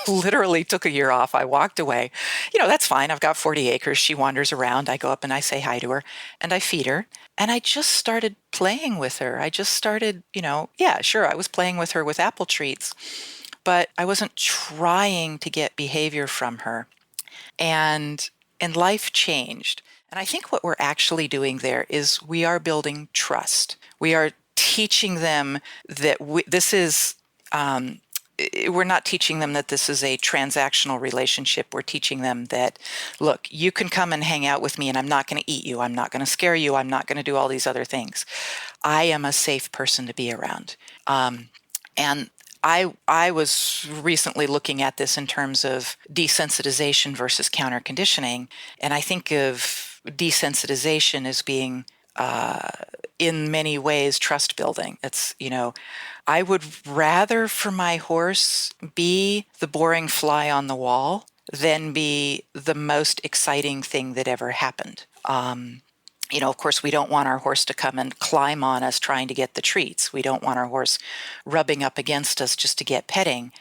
literally took a year off. I walked away. That's fine. I've got 40 acres. She wanders around. I go up and I say hi to her and I feed her. And I just started playing with her. I just started, yeah, sure. I was playing with her with apple treats, but I wasn't trying to get behavior from her. And life changed. And I think what we're actually doing there is we are building trust. We are teaching them that this is, we're not teaching them that this is a transactional relationship. We're teaching them that, look, you can come and hang out with me and I'm not going to eat you. I'm not going to scare you. I'm not going to do all these other things. I am a safe person to be around. And I was recently looking at this in terms of desensitization versus counter conditioning. And I think of desensitization as being, in many ways, trust building. It's, I would rather for my horse be the boring fly on the wall than be the most exciting thing that ever happened. Of course, we don't want our horse to come and climb on us trying to get the treats. We don't want our horse rubbing up against us just to get petting.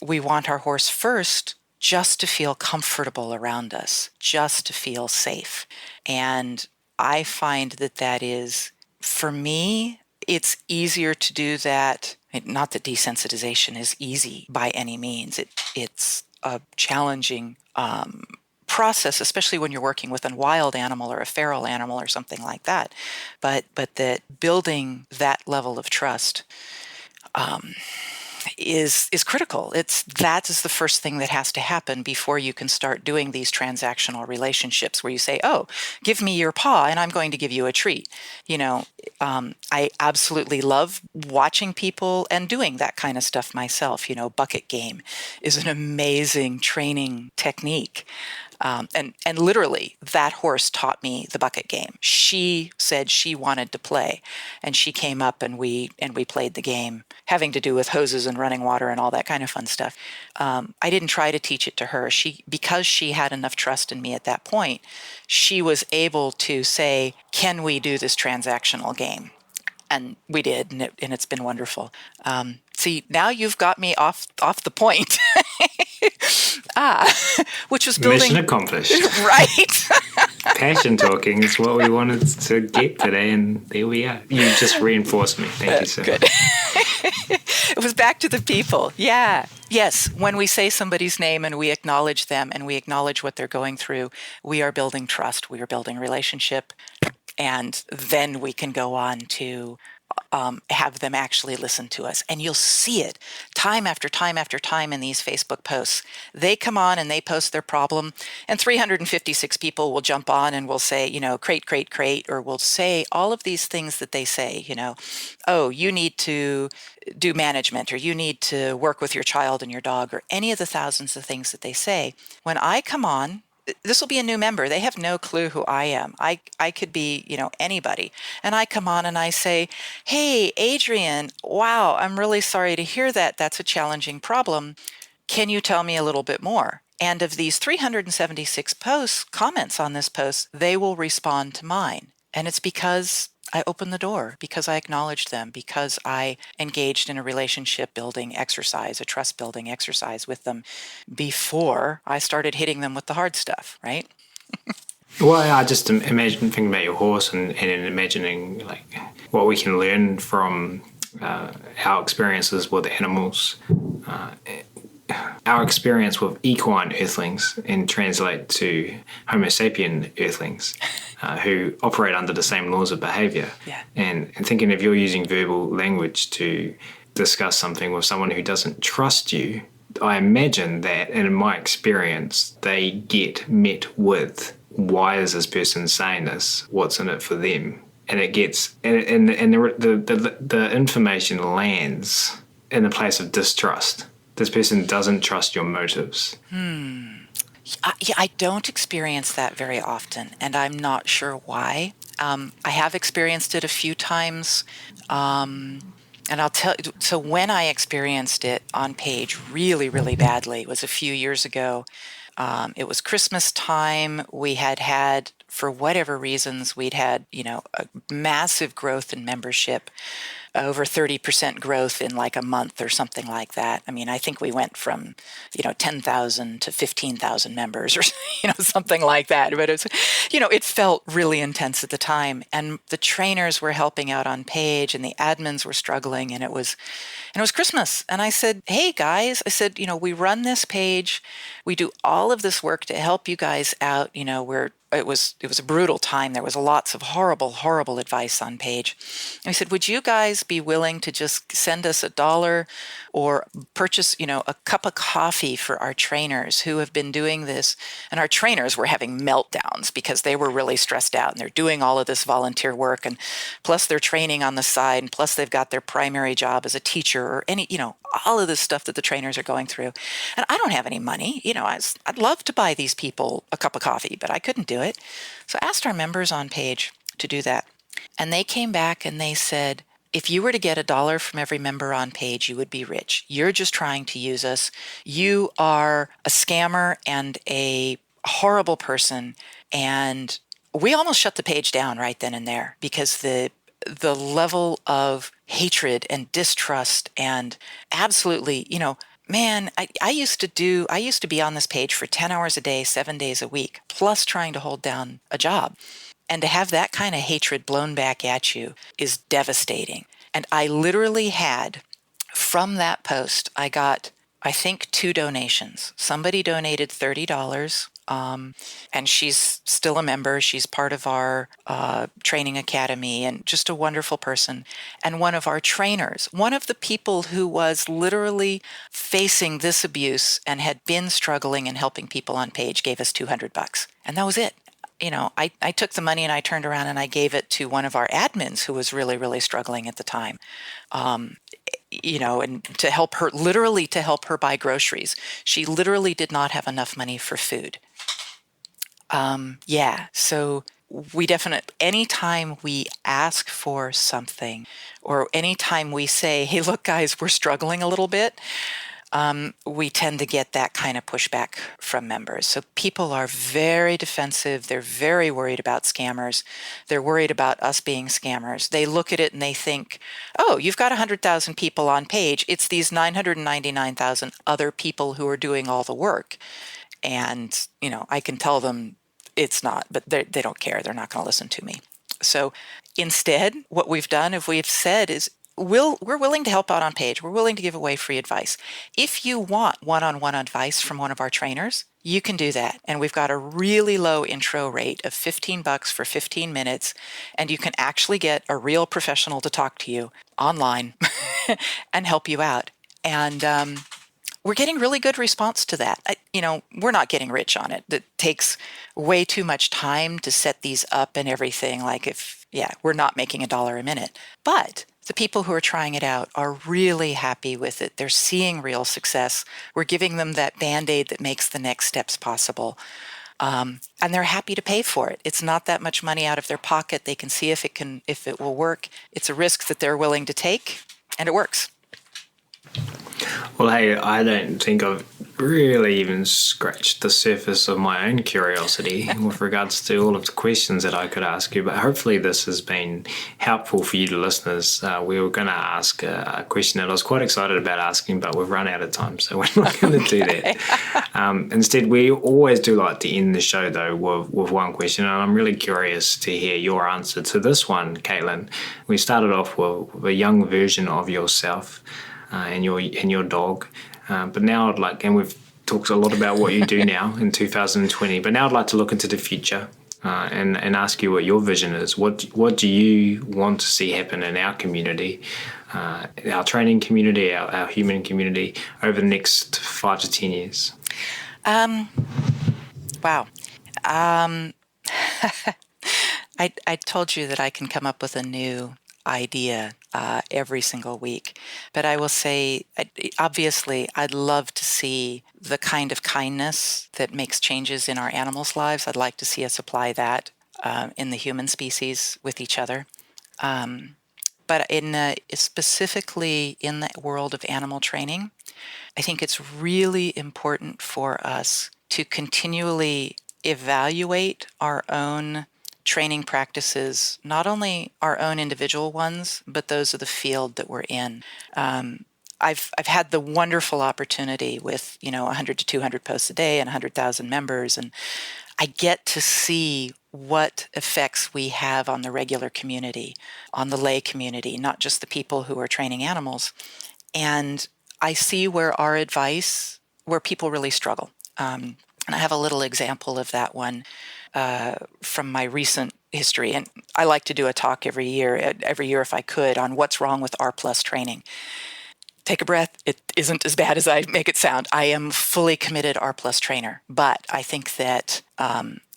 We want our horse first just to feel comfortable around us, just to feel safe. And I find that is, for me, it's easier to do that. Not that desensitization is easy by any means. It's a challenging process, especially when you're working with a wild animal or a feral animal or something like that. But that building that level of trust is critical. That is the first thing that has to happen before you can start doing these transactional relationships where you say, oh, give me your paw and I'm going to give you a treat. I absolutely love watching people and doing that kind of stuff myself. Bucket game is an amazing training technique. And literally, that horse taught me the bucket game. She said she wanted to play, and she came up and we played the game, having to do with hoses and running water and all that kind of fun stuff. I didn't try to teach it to her. Because she had enough trust in me at that point, she was able to say, "Can we do this transactional game?" And we did, and it's been wonderful. See, now you've got me off the point. Which was building. Mission accomplished. Right. Passion talking is what we wanted to get today, and there we are. You just reinforced me. Thank you, sir. Good. It was back to the people. Yeah. Yes. When we say somebody's name and we acknowledge them and we acknowledge what they're going through, we are building trust. We are building relationship. And then we can go on to have them actually listen to us. And you'll see it time after time after time in these Facebook posts. They come on and they post their problem, and 356 people will jump on and will say, crate, or will say all of these things that they say, oh, you need to do management, or you need to work with your child and your dog, or any of the thousands of things that they say. When I come on, this will be a new member. They have no clue who I am. I could be, anybody. And I come on and I say, hey, Adrian, wow, I'm really sorry to hear that. That's a challenging problem. Can you tell me a little bit more? And of these 376 comments on this post, they will respond to mine. And it's because I opened the door, because I acknowledged them, because I engaged in a relationship building exercise, a trust building exercise with them before I started hitting them with the hard stuff, right? Well, I just imagine thinking about your horse and imagining like what we can learn from our experiences with animals, our experience with equine earthlings, and translate to Homo sapien earthlings who operate under the same laws of behavior. Yeah. And thinking if you're using verbal language to discuss something with someone who doesn't trust you, I imagine that, and in my experience, they get met with, why is this person saying this? What's in it for them? And it gets, and the information lands in a place of distrust. This person doesn't trust your motives. I don't experience that very often, and I'm not sure why. I have experienced it a few times. And I'll tell you, so when I experienced it on page really, really badly, it was a few years ago. It was Christmas time. We had, for whatever reasons, we'd had, a massive growth in membership, over 30% growth in like a month or something like that. I mean, I think we went from, 10,000 to 15,000 members or, something like that. But it was, it felt really intense at the time. And the trainers were helping out on page and the admins were struggling, and it was Christmas. And I said, hey guys, I said, we run this page. We do all of this work to help you guys out. It was a brutal time. There was lots of horrible advice on page. And I said, would you guys be willing to just send us $1 or purchase, a cup of coffee for our trainers who have been doing this? And our trainers were having meltdowns because they were really stressed out and they're doing all of this volunteer work. And plus they're training on the side. And plus they've got their primary job as a teacher or any, all of this stuff that the trainers are going through. And I don't have any money. I'd love to buy these people a cup of coffee, but I couldn't do it. So I asked our members on page to do that. And they came back and they said, if you were to get $1 from every member on page, you would be rich. You're just trying to use us. You are a scammer and a horrible person. And we almost shut the page down right then and there because the level of hatred and distrust and absolutely, man, I used to be on this page for 10 hours a day, 7 days a week, plus trying to hold down a job. And to have that kind of hatred blown back at you is devastating. And I literally had, from that post, I got, I think, 2 donations. Somebody donated $30. And she's still a member. She's part of our training academy and just a wonderful person. And one of our trainers, one of the people who was literally facing this abuse and had been struggling and helping people on page, gave us $200. And that was it. I took the money and I turned around and I gave it to one of our admins who was really, really struggling at the time. And to help her, literally to help her buy groceries. She literally did not have enough money for food. So we definitely, anytime we ask for something or anytime we say, hey, look, guys, we're struggling a little bit, we tend to get that kind of pushback from members. So people are very defensive. They're very worried about scammers. They're worried about us being scammers. They look at it and they think, oh, you've got 100,000 people on page. It's these 999,000 other people who are doing all the work. And, I can tell them it's not, but they don't care. They're not going to listen to me. So instead, what we've done, if we've said is, we're willing to help out on page. We're willing to give away free advice. If you want one-on-one advice from one of our trainers, you can do that. And we've got a really low intro rate of $15 for 15 minutes. And you can actually get a real professional to talk to you online and help you out. And we're getting really good response to that. We're not getting rich on it. It takes way too much time to set these up and everything. We're not making $1 a minute. But the people who are trying it out are really happy with it. They're seeing real success. We're giving them that Band-Aid that makes the next steps possible. And they're happy to pay for it. It's not that much money out of their pocket. They can see if it will work. It's a risk that they're willing to take, and it works. Well, hey, I don't think I've really even scratched the surface of my own curiosity with regards to all of the questions that I could ask you, but hopefully this has been helpful for you, the listeners. We were going to ask a question that I was quite excited about asking, but we've run out of time, so we're not going to do Okay. that. Instead, we always do like to end the show, though, with one question, and I'm really curious to hear your answer to this one, Caitlin. We started off with a young version of yourself and your dog. But now I'd like, and we've talked a lot about what you do now in 2020. But now I'd like to look into the future and ask you what your vision is. What do you want to see happen in our community, our training community, our human community over the next 5 to 10 years? Wow. Um, I told you that I can come up with a new idea every single week. But I will say, obviously, I'd love to see the kind of kindness that makes changes in our animals' lives. I'd like to see us apply that in the human species with each other. But specifically in the world of animal training, I think it's really important for us to continually evaluate our own training practices, not only our own individual ones, but those of the field that we're in. I've had the wonderful opportunity with 100 to 200 posts a day and 100,000 members, and I get to see what effects we have on the regular community, on the lay community, not just the people who are training animals. And I see where people really struggle. And I have a little example of that one from my recent history. And I like to do a talk every year if I could, on what's wrong with R plus training. Take a breath. It isn't as bad as I make it sound. I am fully committed R plus trainer, but I think that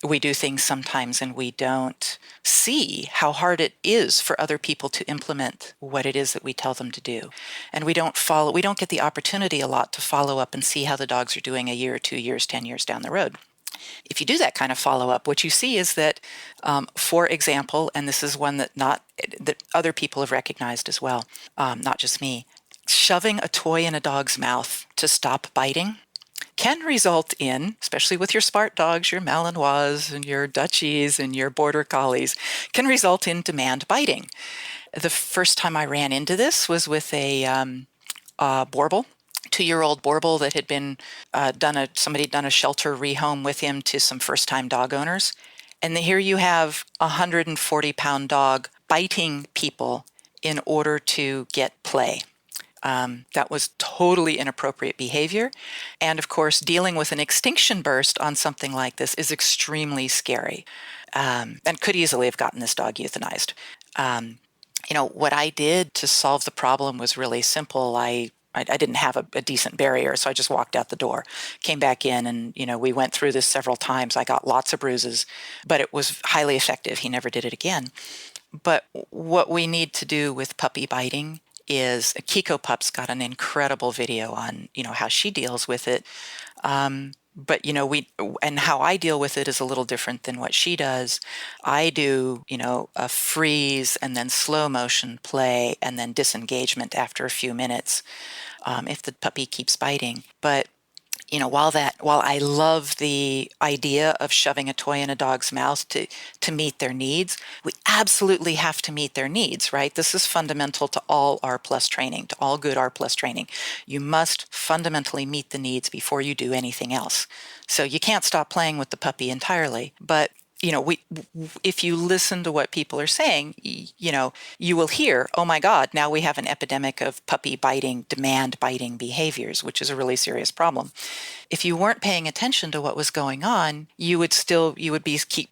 we do things sometimes and we don't see how hard it is for other people to implement what it is that we tell them to do. And we don't get the opportunity a lot to follow up and see how the dogs are doing a year, 2 years, 10 years down the road. If you do that kind of follow-up, what you see is that, for example, and this is one that other people have recognized as well, not just me, shoving a toy in a dog's mouth to stop biting can result in, especially with your smart dogs, your Malinois and your Dutchies and your Border Collies, can result in demand biting. The first time I ran into this was with a Borble, 2-year-old Borble that had been somebody had done a shelter rehome with him to some first-time dog owners. And here you have a 140-pound dog biting people in order to get play. That was totally inappropriate behavior. And of course, dealing with an extinction burst on something like this is extremely scary, and could easily have gotten this dog euthanized. What I did to solve the problem was really simple. I didn't have a decent barrier, so I just walked out the door, came back in, and, we went through this several times. I got lots of bruises, but it was highly effective. He never did it again. But what we need to do with puppy biting is Kiko Pup's got an incredible video on, how she deals with it. But, and how I deal with it is a little different than what she does. I do, a freeze and then slow motion play and then disengagement after a few minutes, if the puppy keeps biting. But while I love the idea of shoving a toy in a dog's mouth to meet their needs, we absolutely have to meet their needs, right? This is fundamental to all R plus training, to all good R plus training. You must fundamentally meet the needs before you do anything else. So you can't stop playing with the puppy entirely, but if you listen to what people are saying, you will hear, oh my God, now we have an epidemic of puppy biting, demand biting behaviors, which is a really serious problem. If you weren't paying attention to what was going on, you would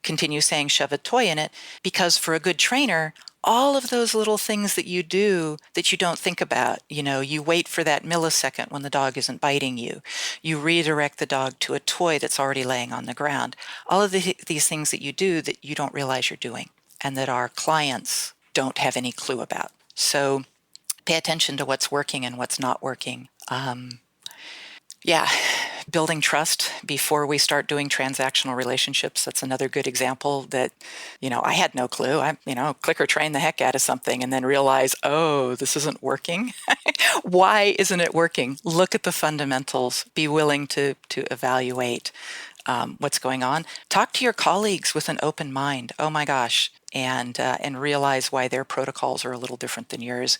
continue saying, shove a toy in it, because for a good trainer, all of those little things that you do that you don't think about, you wait for that millisecond when the dog isn't biting you. You redirect the dog to a toy that's already laying on the ground. All of these things that you do that you don't realize you're doing and that our clients don't have any clue about. So pay attention to what's working and what's not working. Yeah, building trust before we start doing transactional relationships. That's another good example that, I had no clue. I, clicker train the heck out of something and then realize, oh, this isn't working. Why isn't it working? Look at the fundamentals. Be willing to evaluate what's going on. Talk to your colleagues with an open mind. Oh my gosh. And realize why their protocols are a little different than yours.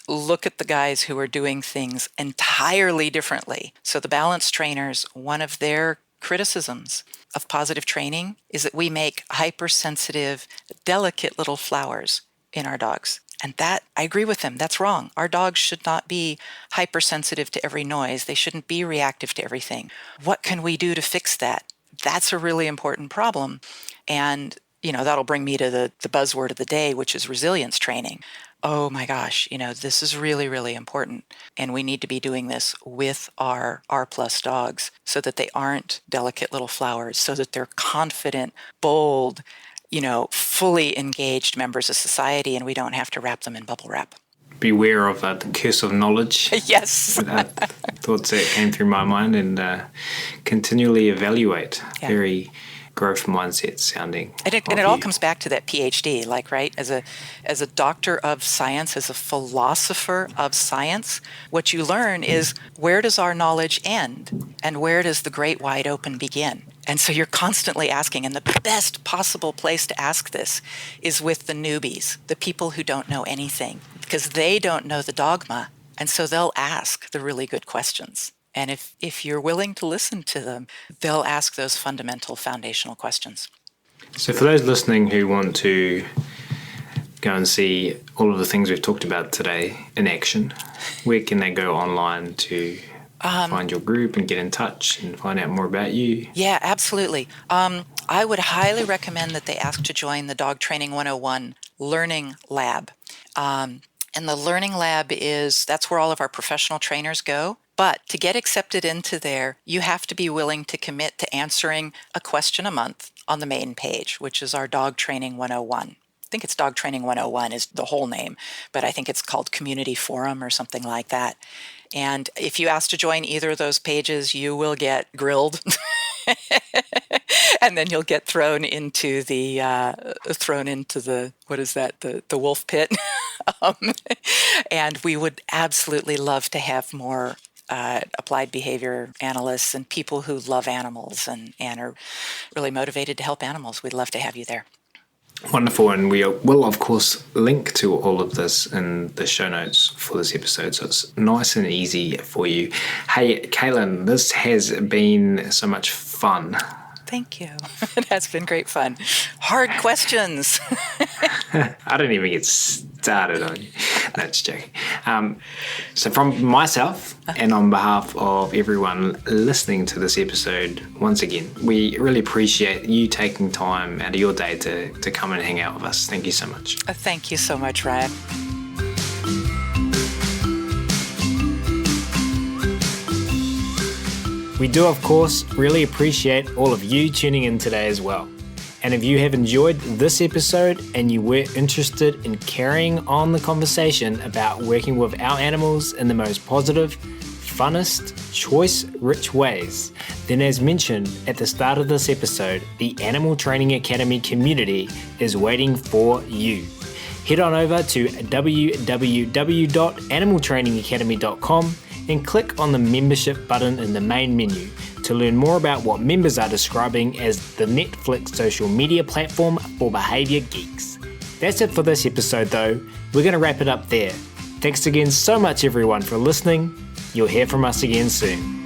Look at the guys who are doing things entirely differently. So the balance trainers, one of their criticisms of positive training is that we make hypersensitive, delicate little flowers in our dogs. And that, I agree with them. That's wrong. Our dogs should not be hypersensitive to every noise. They shouldn't be reactive to everything. What can we do to fix that? That's a really important problem. And, that'll bring me to the buzzword of the day, which is resilience training. Oh my gosh, this is really, really important. And we need to be doing this with our R+ dogs so that they aren't delicate little flowers, so that they're confident, bold, fully engaged members of society, and we don't have to wrap them in bubble wrap. Beware of the curse of knowledge. Yes. Thoughts that came through my mind, and continually evaluate. Yeah. Very growth mindset sounding. And it all comes back to that PhD, right? As a doctor of science, as a philosopher of science, what you learn is, where does our knowledge end and where does the great wide open begin? And so you're constantly asking, and the best possible place to ask this is with the newbies, the people who don't know anything, because they don't know the dogma, and so they'll ask the really good questions. And if you're willing to listen to them, they'll ask those fundamental foundational questions. So for those listening who want to go and see all of the things we've talked about today in action, where can they go online to find your group and get in touch and find out more about you? Yeah, absolutely. I would highly recommend that they ask to join the Dog Training 101 Learning Lab. And the Learning Lab that's where all of our professional trainers go. But to get accepted into there, you have to be willing to commit to answering a question a month on the main page, which is our Dog Training 101. I think it's Dog Training 101 is the whole name, but I think it's called Community Forum or something like that. And if you ask to join either of those pages, you will get grilled. And then you'll get thrown into the what is that? The wolf pit. And we would absolutely love to have more applied behavior analysts and people who love animals and are really motivated to help animals. We'd love to have you there. Wonderful, and we will, of course, link to all of this in the show notes for this episode, so it's nice and easy for you. Hey, Caitlin, this has been so much fun. Thank you. It has been great fun. Hard questions. I didn't even get started on you. That's joking. So from myself and on behalf of everyone listening to this episode, once again, we really appreciate you taking time out of your day to come and hang out with us. Thank you so much. Thank you so much, Ryan. We do, of course, really appreciate all of you tuning in today as well. And if you have enjoyed this episode and you were interested in carrying on the conversation about working with our animals in the most positive, funnest, choice-rich ways, then as mentioned at the start of this episode, the Animal Training Academy community is waiting for you. Head on over to www.animaltrainingacademy.com and click on the membership button in the main menu to learn more about what members are describing as the Netflix social media platform for behavior geeks. That's it for this episode though. We're going to wrap it up there. Thanks again so much everyone for listening. You'll hear from us again soon.